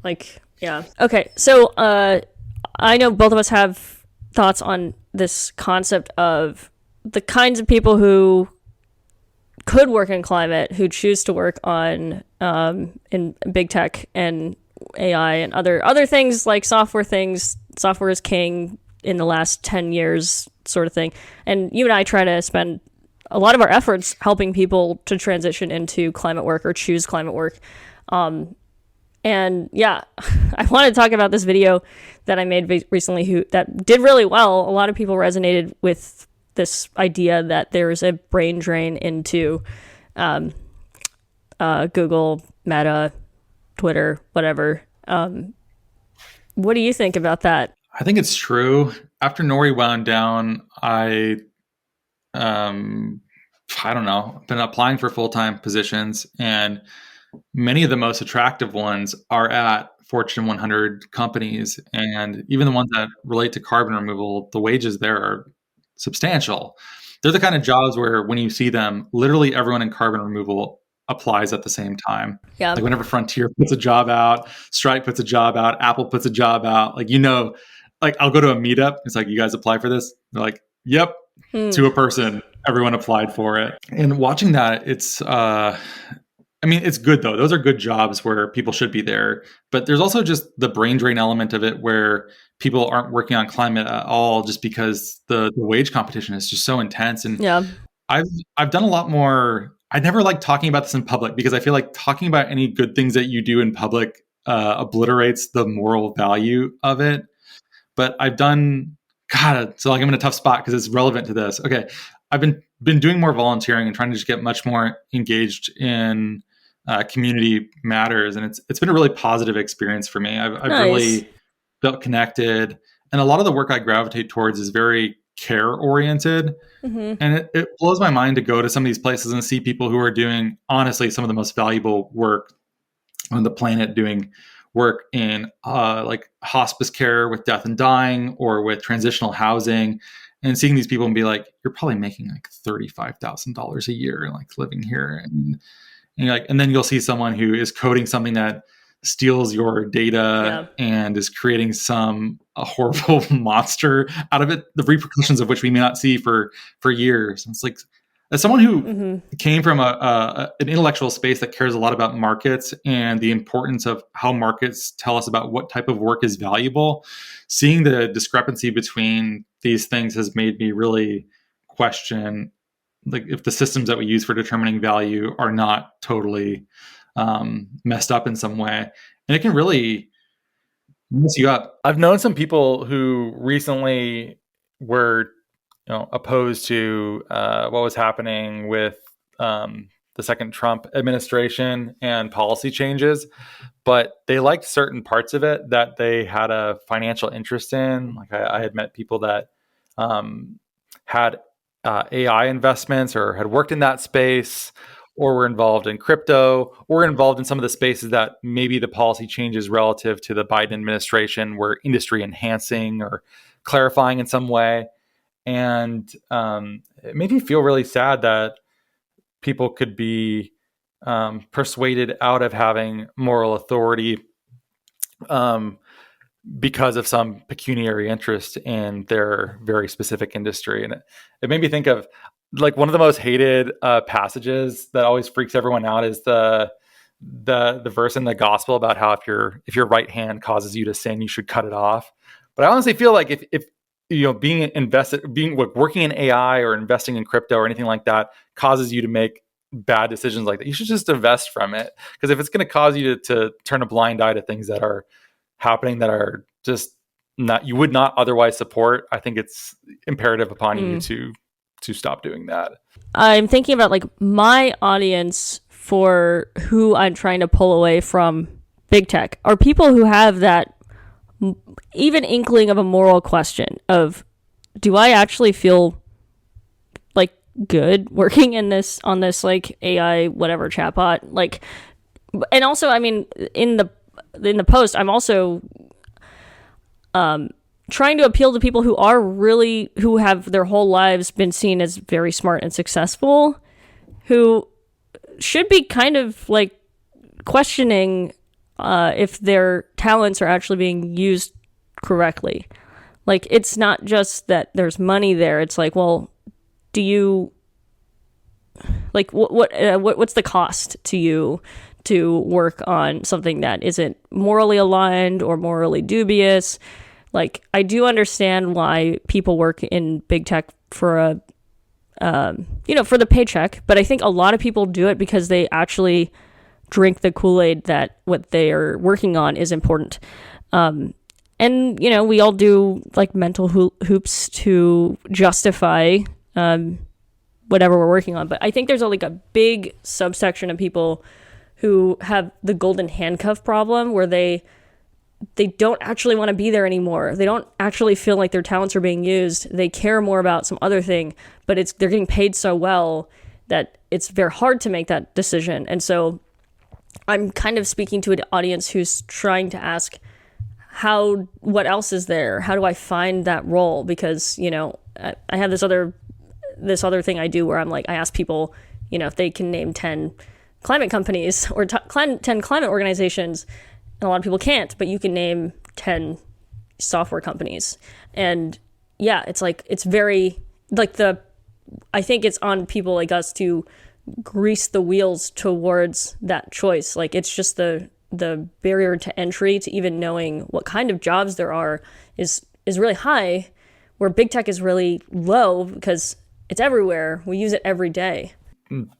like, yeah. Okay, so I know both of us have thoughts on this concept of the kinds of people who could work in climate, who choose to work on in big tech and AI and other things like software things. Software is king in the last 10 years sort of thing. And you and I try to spend a lot of our efforts helping people to transition into climate work or choose climate work. And yeah, I want to talk about this video that I made recently that did really well. A lot of people resonated with this idea that there's a brain drain into Google, Meta, Twitter, whatever. What do you think about that? I think it's true. After Nori wound down, I don't know, I've been applying for full-time positions, and many of the most attractive ones are at Fortune 100 companies. And even the ones that relate to carbon removal, the wages there are substantial. They're the kind of jobs where when you see them, literally everyone in carbon removal applies at the same time. Yeah. Like whenever Frontier puts a job out, Stripe puts a job out, Apple puts a job out, like, like I'll go to a meetup. It's like, you guys apply for this? They're like, yep, to a person, everyone applied for it. And watching that, it's I mean, it's good though. Those are good jobs where people should be there. But there's also just the brain drain element of it where people aren't working on climate at all just because the wage competition is just so intense. And Yeah. I've done a lot more. I never like talking about this in public because I feel like talking about any good things that you do in public obliterates the moral value of it. But I've done, God, so like I'm in a tough spot because it's relevant to this. Okay, I've been doing more volunteering and trying to just get much more engaged in community matters, and it's been a really positive experience for me. I've Nice. really felt connected, and a lot of the work I gravitate towards is very care oriented. And it blows my mind to go to some of these places and see people who are doing, honestly, some of the most valuable work on the planet, doing work in like hospice care with death and dying or with transitional housing, and seeing these people and be like, you're probably making like $35,000 a year and like living here. And you're like, and then you'll see someone who is coding something that steals your data and is creating a horrible monster out of it, the repercussions of which we may not see for years. And it's like, as someone who came from an intellectual space that cares a lot about markets and the importance of how markets tell us about what type of work is valuable, seeing the discrepancy between these things has made me really question, like, if the systems that we use for determining value are not totally messed up in some way. And it can really mess you up. I've known some people who recently were opposed to what was happening with the second Trump administration and policy changes, but they liked certain parts of it that they had a financial interest in. Like I had met people that had AI investments or had worked in that space, or were involved in crypto, or involved in some of the spaces that maybe the policy changes relative to the Biden administration were industry enhancing or clarifying in some way. And it made me feel really sad that people could be persuaded out of having moral authority because of some pecuniary interest in their very specific industry. And it made me think of, like, one of the most hated passages that always freaks everyone out is the verse in the gospel about how if your right hand causes you to sin, you should cut it off. But I honestly feel like if working in AI or investing in crypto or anything like that causes you to make bad decisions like that, you should just divest from it. Because if it's going to cause you to turn a blind eye to things that are happening that are just not, you would not otherwise support, I think it's imperative upon you to stop doing that. I'm thinking about, like, my audience for who I'm trying to pull away from big tech are people who have that even inkling of a moral question of, do I actually feel like good working on this like AI whatever chatbot? Like, and also, I mean, in the post, I'm also trying to appeal to people who have their whole lives been seen as very smart and successful, who should be kind of like questioning if their talents are actually being used correctly. Like, it's not just that there's money there. It's like, well, do you, like, what's the cost to you to work on something that isn't morally aligned or morally dubious? Like, I do understand why people work in big tech for for the paycheck, but I think a lot of people do it because they actually drink the Kool-Aid that what they are working on is important. And, we all do, like, mental hoops to justify whatever we're working on. But I think there's like a big subsection of people who have the golden handcuff problem, where they don't actually want to be there anymore. They don't actually feel like their talents are being used. They care more about some other thing, but they're getting paid so well that it's very hard to make that decision. And so I'm kind of speaking to an audience who's trying to ask, what else is there? How do I find that role? Because, I have this other thing I do where I'm like, I ask people, if they can name 10 climate companies or 10 climate organizations. And a lot of people can't, but you can name 10 software companies. And yeah, it's like, it's very like I think it's on people like us to grease the wheels towards that choice. Like, it's just the barrier to entry to even knowing what kind of jobs there are is really high, where big tech is really low because it's everywhere. We use it every day.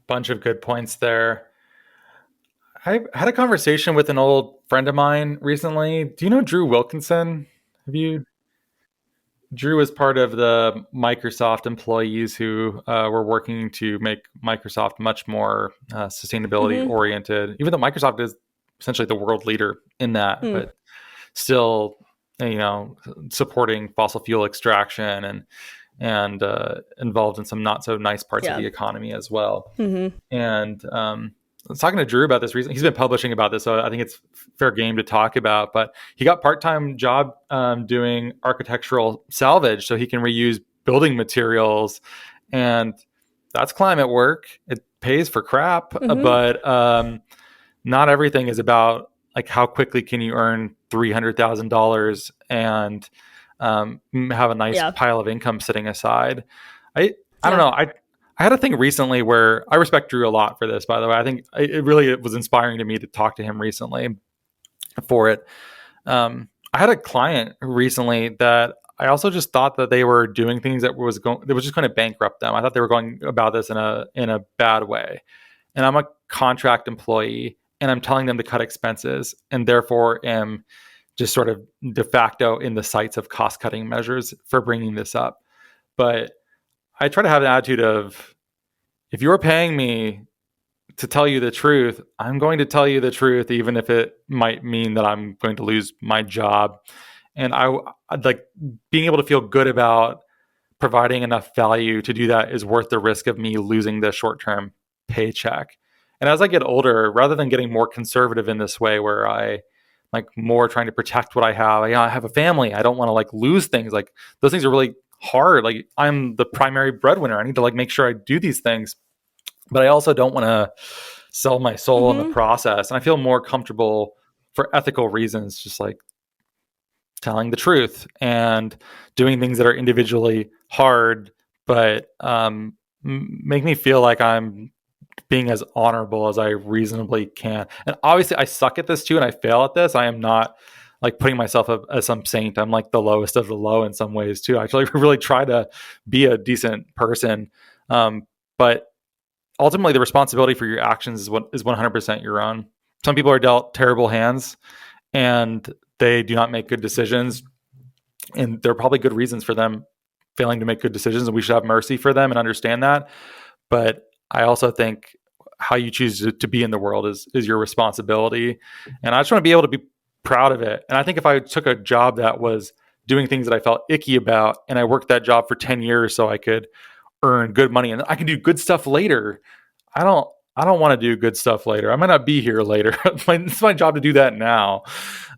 Bunch of good points there. I had a conversation with an old friend of mine recently. Do you know Drew Wilkinson? Drew was part of the Microsoft employees who were working to make Microsoft much more sustainability oriented, even though Microsoft is essentially the world leader in that, but still, supporting fossil fuel extraction and involved in some not so nice parts of the economy as well. And I was talking to Drew about this recently. He's been publishing about this, so I think it's fair game to talk about. But he got part-time job doing architectural salvage, so he can reuse building materials, and that's climate work. It pays for crap, but not everything is about like how quickly can you earn $300,000 and have a nice pile of income sitting aside. I don't know. I had a thing recently where I respect Drew a lot for this, by the way. I think it was inspiring to me to talk to him recently for it. I had a client recently that I also just thought that they were doing things that was just going to bankrupt them. I thought they were going about this in a bad way. And I'm a contract employee, and I'm telling them to cut expenses, and therefore am just sort of de facto in the sights of cost-cutting measures for bringing this up. But I try to have an attitude of, if you're paying me to tell you the truth, I'm going to tell you the truth, even if it might mean that I'm going to lose my job. And I'd like being able to feel good about providing enough value to do that is worth the risk of me losing the short-term paycheck. And as I get older, rather than getting more conservative in this way where I like more trying to protect what I have, I have a family. I don't want to like lose things. Like those things are really hard. Like I'm the primary breadwinner. I need to like make sure I do these things, but I also don't want to sell my soul in the process. And I feel more comfortable for ethical reasons, just like telling the truth and doing things that are individually hard, but make me feel like I'm being as honorable as I reasonably can. And obviously I suck at this too, and I fail at this. I am not like putting myself up as some saint. I'm like the lowest of the low in some ways too. I actually really try to be a decent person. But ultimately the responsibility for your actions is 100% your own. Some people are dealt terrible hands and they do not make good decisions. And there are probably good reasons for them failing to make good decisions, and we should have mercy for them and understand that. But I also think how you choose to be in the world is your responsibility. And I just want to be able to be proud of it. And I think if I took a job that was doing things that I felt icky about, and I worked that job for 10 years so I could earn good money and I can do good stuff later, I don't want to do good stuff later. I might not be here later. It's my job to do that now.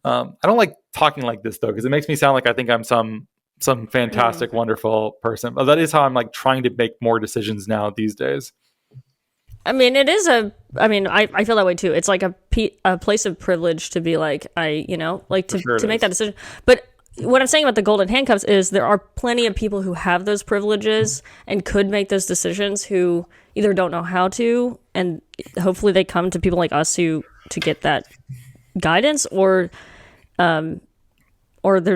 I don't like talking like this though, because it makes me sound like I think I'm some fantastic, wonderful person. But that is how I'm like trying to make more decisions now these days. I mean, I feel that way too. It's like a place of privilege to be like, to make that decision. But what I'm saying about the golden handcuffs is there are plenty of people who have those privileges and could make those decisions who either don't know how to, and hopefully they come to people like us to get that guidance, or they're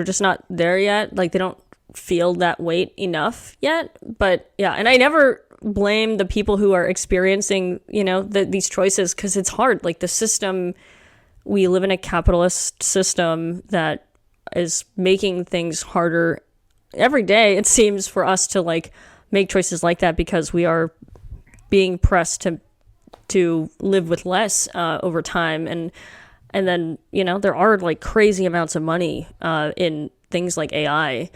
just not there yet. Like they don't feel that weight enough yet. But yeah, and I never blame the people who are experiencing, these choices, because it's hard. Like the system, we live in a capitalist system that is making things harder every day, it seems, for us to like make choices like that, because we are being pressed to live with less over time. And then, there are like crazy amounts of money in things like AI.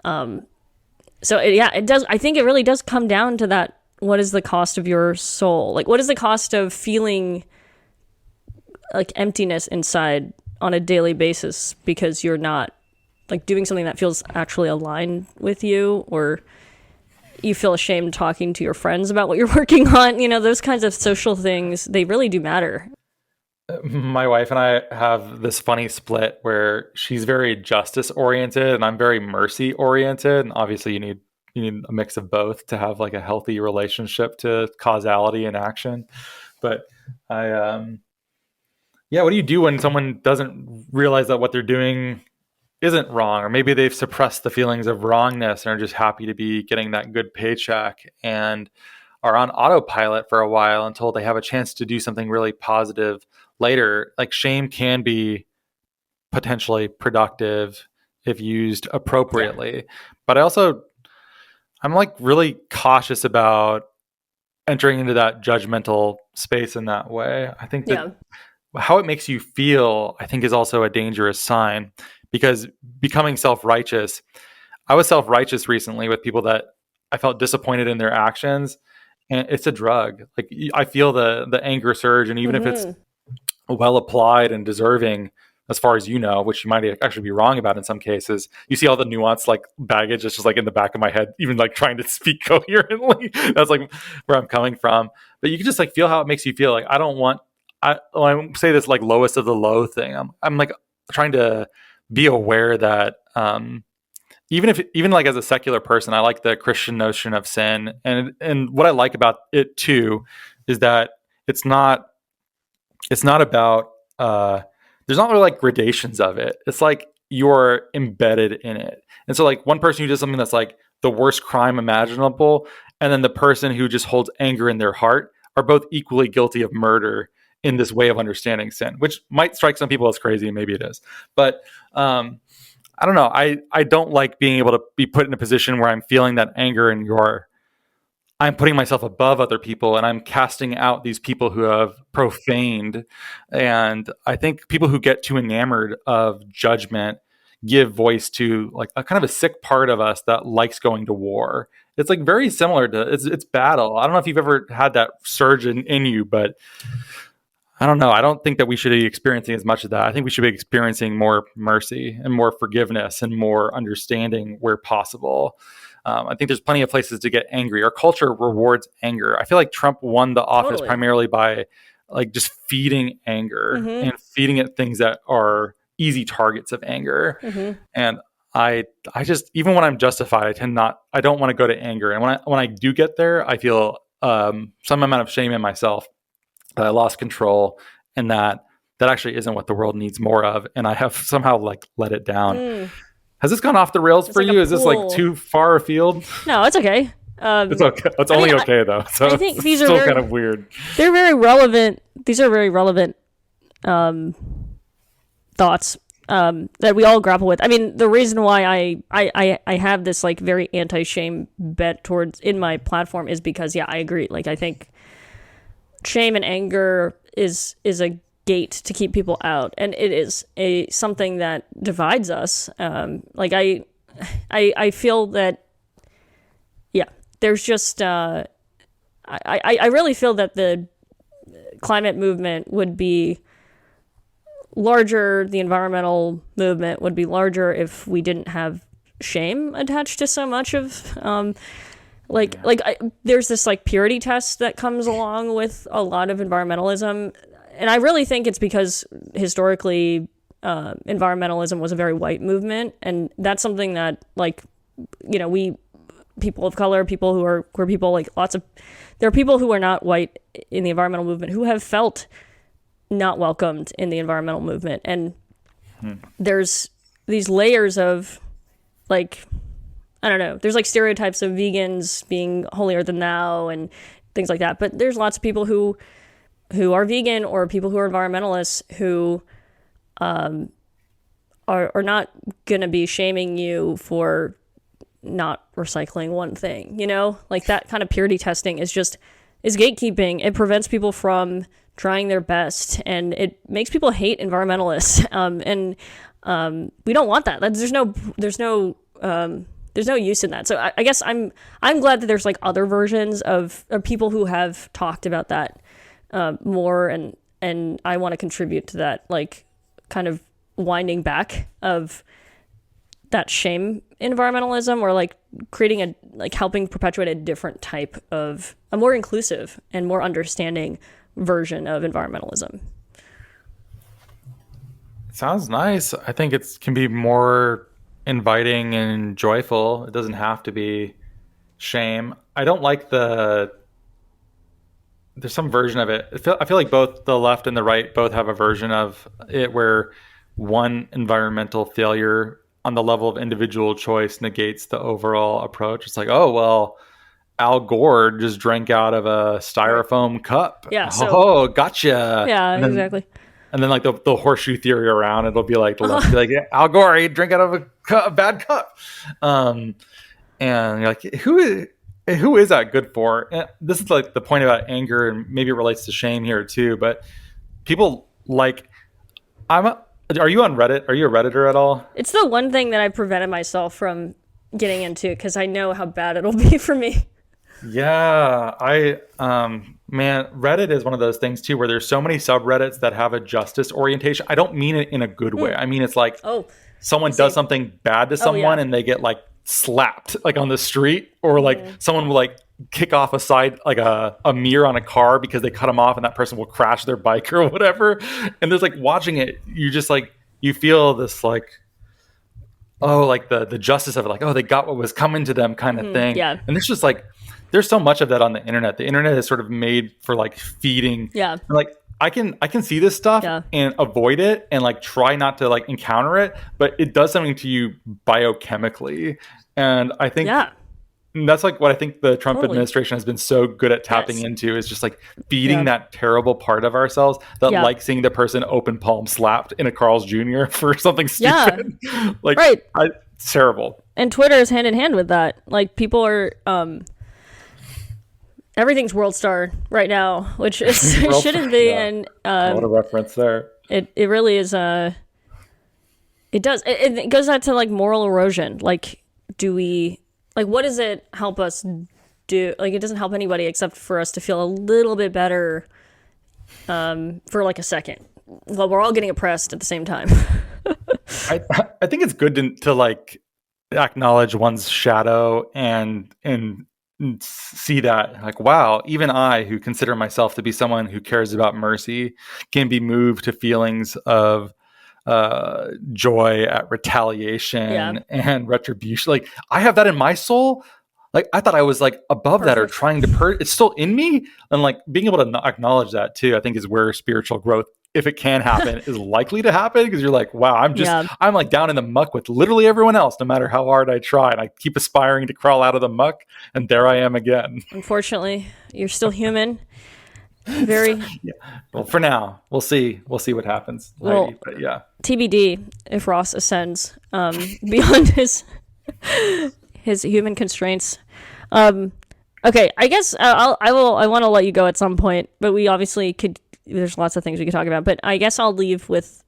It does. I think it really does come down to that. What is the cost of your soul? Like, what is the cost of feeling like emptiness inside on a daily basis because you're not like doing something that feels actually aligned with you, or you feel ashamed talking to your friends about what you're working on? Those kinds of social things, they really do matter. My wife and I have this funny split where she's very justice oriented and I'm very mercy oriented. And obviously you need you need a mix of both to have like a healthy relationship to causality and action. But what do you do when someone doesn't realize that what they're doing isn't wrong, or maybe they've suppressed the feelings of wrongness and are just happy to be getting that good paycheck and are on autopilot for a while until they have a chance to do something really positive later? Like, shame can be potentially productive if used appropriately. But I'm like really cautious about entering into that judgmental space in that way. I think that how it makes you feel, I think, is also a dangerous sign, because becoming self-righteous, I was self-righteous recently with people that I felt disappointed in their actions, and it's a drug. Like, I feel the anger surge, and even if it's well applied and deserving, as far as you know, which you might actually be wrong about in some cases, you see all the nuance, like baggage that's just like in the back of my head, even like trying to speak coherently. That's like where I'm coming from. But you can just like feel how it makes you feel. Like, I say this like lowest of the low thing. I'm like trying to be aware that even like as a secular person, I like the Christian notion of sin, and what I like about it too is that it's not about there's not really like gradations of it. It's like you're embedded in it. And so like one person who does something that's like the worst crime imaginable, and then the person who just holds anger in their heart, are both equally guilty of murder in this way of understanding sin, which might strike some people as crazy, and maybe it is. But I don't know. I don't like being able to be put in a position where I'm feeling that anger and I'm putting myself above other people, and I'm casting out these people who have profaned. And I think people who get too enamored of judgment give voice to like a kind of a sick part of us that likes going to war. It's like very similar to it's battle. I don't know if you've ever had that surge in you, but I don't know. I don't think that we should be experiencing as much of that. I think we should be experiencing more mercy and more forgiveness and more understanding where possible. I think there's plenty of places to get angry. Our culture rewards anger. I feel like Trump won the office primarily by like just feeding anger and feeding it things that are easy targets of anger. And I just, even when I'm justified, I don't want to go to anger. And when I do get there, I feel some amount of shame in myself that I lost control, and that actually isn't what the world needs more of. And I have somehow like let it down. Has this gone off the rails for you? Is this like too far afield? No, it's okay. It's okay. It's only okay though. So I think these are still kind of weird. They're very relevant. These are very relevant thoughts that we all grapple with. I mean, the reason why I have this like very anti-shame bent towards in my platform is because I agree. Like, I think shame and anger is a gate to keep people out, and it is something that divides us. Like I feel that there's just I really feel that the climate movement would be larger, the environmental movement would be larger if we didn't have shame attached to so much of there's this like purity test that comes along with a lot of environmentalism. And I really think it's because historically environmentalism was a very white movement. And that's something that we people of color, people who are queer people, there are people who are not white in the environmental movement who have felt not welcomed in the environmental movement. And there's these layers of I don't know, there's stereotypes of vegans being holier than thou and things like that. But there's lots of people who are vegan or people who are environmentalists who are not going to be shaming you for not recycling one thing, that kind of purity testing is gatekeeping. It prevents people from trying their best, and it makes people hate environmentalists. And we don't want that. There's no use in that. So I guess I'm glad that there's other versions of people who have talked about that more, and I want to contribute to that kind of winding back of that shame environmentalism, or creating helping perpetuate a different type of a more inclusive and more understanding version of environmentalism. Sounds nice. I think it can be more inviting and joyful. It doesn't have to be shame. I don't like there's some version of it. I feel like both the left and the right both have a version of it where one environmental failure on the level of individual choice negates the overall approach. It's like, oh, well, Al Gore just drank out of a styrofoam cup. Yeah. So, oh, gotcha. Yeah, and then, exactly. And then like the horseshoe theory around, it'll be like the left be like, yeah, Al Gore, he drank out of a bad cup. And you're like, who is that good for? And this is like the point about anger, and maybe it relates to shame here too. But people like, are you on Reddit? Are you a Redditor at all? It's the one thing that I prevented myself from getting into because I know how bad it'll be for me. Yeah, man, Reddit is one of those things too, where there's so many subreddits that have a justice orientation. I don't mean it in a good way. I mean, it's like, someone does something bad to someone and they get like slapped like on the street, or like someone will like kick off a side, like a mirror on a car because they cut them off and that person will crash their bike or whatever. And there's like, watching it, you just like, you feel this like, oh, like the justice of it, like, oh, they got what was coming to them kind of thing. Yeah. And it's just like, there's so much of that on the internet. The internet is sort of made for like feeding. Yeah. Like I can see this stuff and avoid it and like try not to like encounter it, but it does something to you biochemically. And I think that's like what I think the Trump administration has been so good at tapping into, is just like feeding that terrible part of ourselves that like seeing the person open palm slapped in a Carl's Jr. for something stupid. Like, it's terrible. And Twitter is hand in hand with that. Like, people are everything's World Star right now, which is shouldn't be. And what a reference there. It really is. It does. It goes out to like moral erosion. Like, what does it help us do? Like, it doesn't help anybody except for us to feel a little bit better for like a second. Well, we're all getting oppressed at the same time. I think it's good to like acknowledge one's shadow and see that, like, wow, even I, who consider myself to be someone who cares about mercy, can be moved to feelings of joy at retaliation and retribution. Like, I have that in my soul. Like, I thought I was like above that or trying to it's still in me. And like being able to acknowledge that too, I think is where spiritual growth, if it can happen, is likely to happen, because you're like, wow, I'm like down in the muck with literally everyone else, no matter how hard I try. And I keep aspiring to crawl out of the muck, and there I am again. Unfortunately, you're still human. Very. Well, for now, we'll see what happens. Well, Heidi, but yeah. TBD if Ross ascends beyond his human constraints. Okay, I guess I want to let you go at some point, but we obviously could. There's lots of things we could talk about, but I guess I'll leave with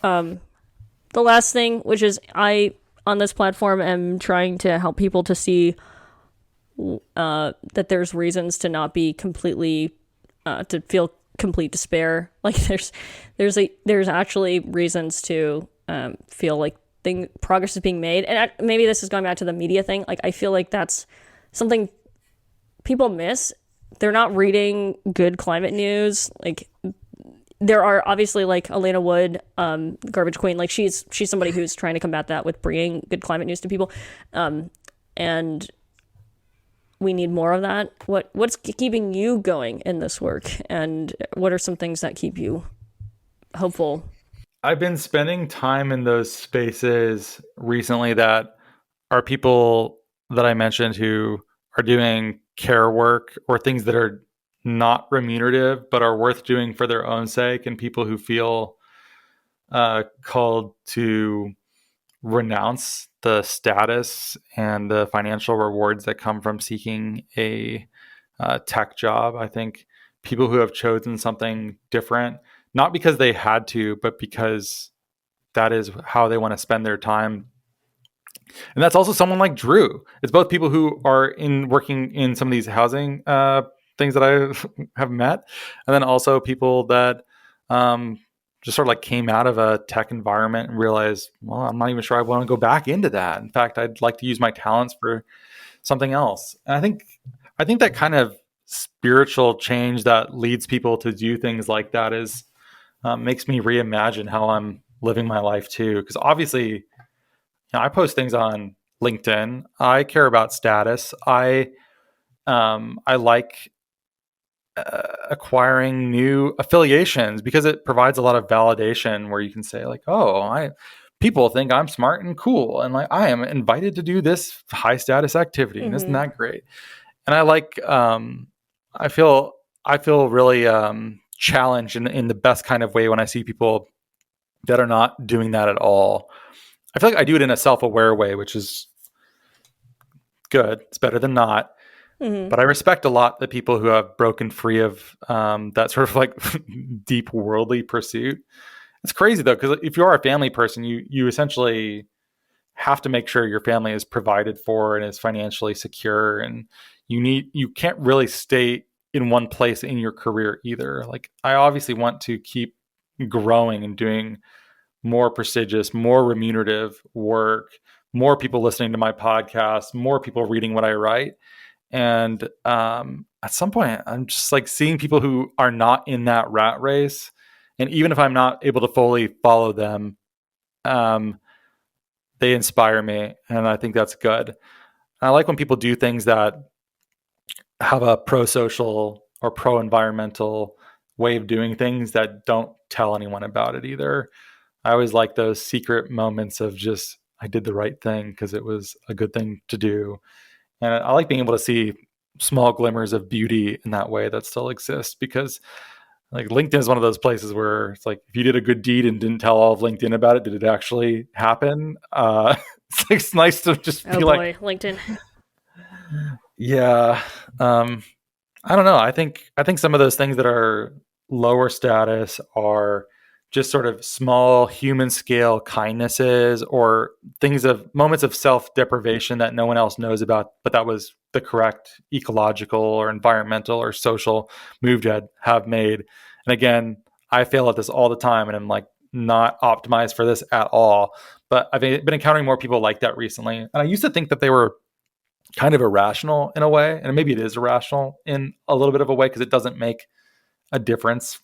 the last thing, which is I, on this platform, am trying to help people to see that there's reasons to not be completely to feel complete despair. Like there's actually reasons to feel like progress is being made, and maybe this is going back to the media thing. Like, I feel like that's something people miss. They're not reading good climate news. Like, there are obviously like Elena Wood, Garbage Queen. Like, she's somebody who's trying to combat that with bringing good climate news to people, and we need more of that. What's keeping you going in this work, and what are some things that keep you hopeful? I've been spending time in those spaces recently that are people that I mentioned who are doing care work or things that are not remunerative but are worth doing for their own sake, and people who feel called to renounce the status and the financial rewards that come from seeking a tech job. I think people who have chosen something different, not because they had to, but because that is how they want to spend their time. And that's also someone like Drew. It's both people who are working in some of these housing things that I have met, and then also people that just sort of like came out of a tech environment and realized, well, I'm not even sure I want to go back into that. In fact, I'd like to use my talents for something else. And I think that kind of spiritual change that leads people to do things like that is makes me reimagine how I'm living my life too. Because obviously, I post things on LinkedIn. I care about status. I like acquiring new affiliations because it provides a lot of validation where you can say like, oh, people think I'm smart and cool, and like I am invited to do this high status activity, and isn't that great? And I like, I feel really challenged in the best kind of way when I see people that are not doing that at all. I feel like I do it in a self-aware way, which is good. It's better than not. But I respect a lot the people who have broken free of that sort of like deep worldly pursuit. It's crazy though, because if you are a family person, you essentially have to make sure your family is provided for and is financially secure, and you can't really stay in one place in your career either. Like I obviously want to keep growing and doing more prestigious, more remunerative work, more people listening to my podcast, more people reading what I write. And at some point, I'm just like seeing people who are not in that rat race. And even if I'm not able to fully follow them, they inspire me. And I think that's good. And I like when people do things that have a pro-social or pro-environmental way of doing things that don't tell anyone about it either. I always like those secret moments of just, I did the right thing because it was a good thing to do. And I like being able to see small glimmers of beauty in that way that still exists, because like LinkedIn is one of those places where it's like, if you did a good deed and didn't tell all of LinkedIn about it, did it actually happen? It's nice to just be like, LinkedIn. Yeah. I don't know. I think some of those things that are lower status are just sort of small human scale kindnesses or moments of self-deprivation that no one else knows about, but that was the correct ecological or environmental or social move to have made. And again, I fail at this all the time, and I'm like not optimized for this at all. But I've been encountering more people like that recently. And I used to think that they were kind of irrational in a way, and maybe it is irrational in a little bit of a way because it doesn't make a difference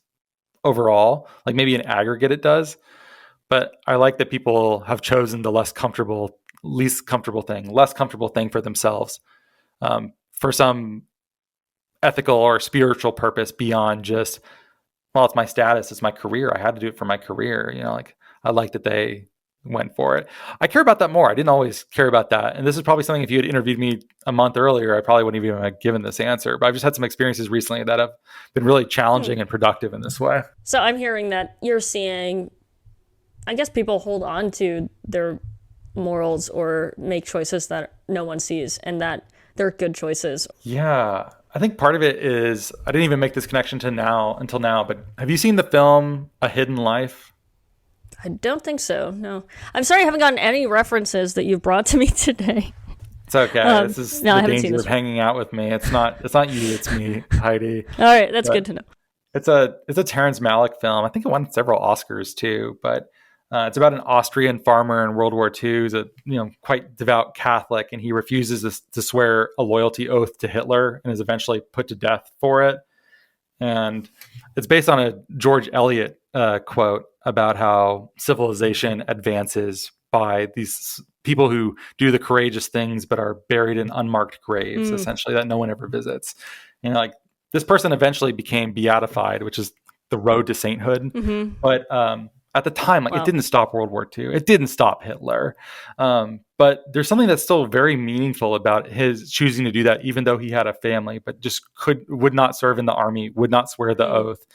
overall. Like maybe in aggregate it does, but I like that people have chosen the less comfortable thing for themselves, for some ethical or spiritual purpose beyond just, well, it's my status, it's my career, I had to do it for my career. Like I like that they went for it. I care about that more. I didn't always care about that. And this is probably something, if you had interviewed me a month earlier, I probably wouldn't even have given this answer. But I've just had some experiences recently that have been really challenging and productive in this way. So I'm hearing that you're seeing, I guess, people hold on to their morals or make choices that no one sees, and that they're good choices. Yeah. I think part of it is, I didn't even make this connection until now, but have you seen the film A Hidden Life? I don't think so, no. I'm sorry I haven't gotten any references that you've brought to me today. It's okay. This is the danger of hanging out with me. It's not you, it's me, Heidi. All right, that's good to know. It's a Terrence Malick film. I think it won several Oscars too, but it's about an Austrian farmer in World War II who's a quite devout Catholic, and he refuses to swear a loyalty oath to Hitler and is eventually put to death for it. And it's based on a George Eliot quote about how civilization advances by these people who do the courageous things but are buried in unmarked graves, essentially, that no one ever visits. Like this person eventually became beatified, which is the road to sainthood. But at the time, It didn't stop World War II. It didn't stop Hitler. But there's something that's still very meaningful about his choosing to do that, even though he had a family, but just would not serve in the army, would not swear the oath,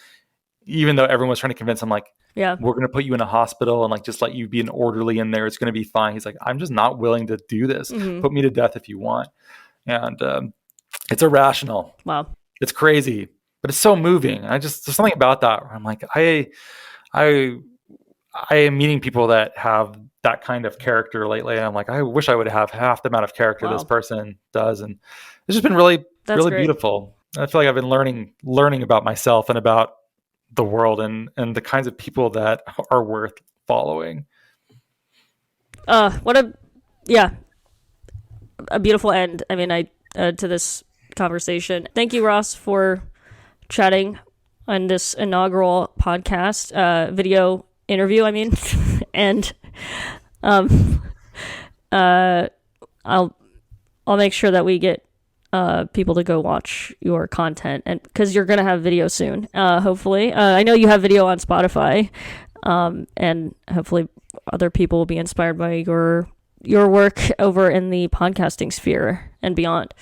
even though everyone was trying to convince him, like, we're going to put you in a hospital and like just let you be an orderly in there. It's going to be fine. He's like, I'm just not willing to do this. Put me to death if you want. And it's irrational. Wow. It's crazy, but it's so moving. There's something about that where I'm like, I am meeting people that have that kind of character lately. And I'm like, I wish I would have half the amount of character this person does. And it's just been really great. Beautiful. I feel like I've been learning about myself and about the world and the kinds of people that are worth following. What a beautiful end. I mean, to this conversation. Thank you, Ross, for chatting on this inaugural podcast, video interview, I mean. And I'll make sure that we get people to go watch your content, and because you're gonna have video soon, hopefully. I know you have video on Spotify, and hopefully other people will be inspired by your work over in the podcasting sphere and beyond.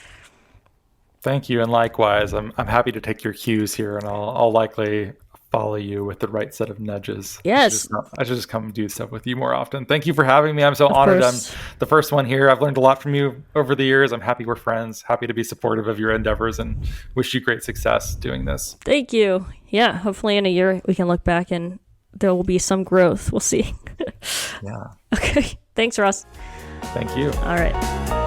Thank you, and likewise. I'm happy to take your cues here, and I'll likely follow you with the right set of nudges. Yes. I should just come do stuff with you more often. Thank you for having me. I'm so honored. I'm the first one here. I've learned a lot from you over the years. I'm happy we're friends, happy to be supportive of your endeavors, and wish you great success doing this. Thank you. Yeah, hopefully in a year we can look back and there will be some growth. We'll see. Yeah. Okay. Thanks, Ross. Thank you. All right.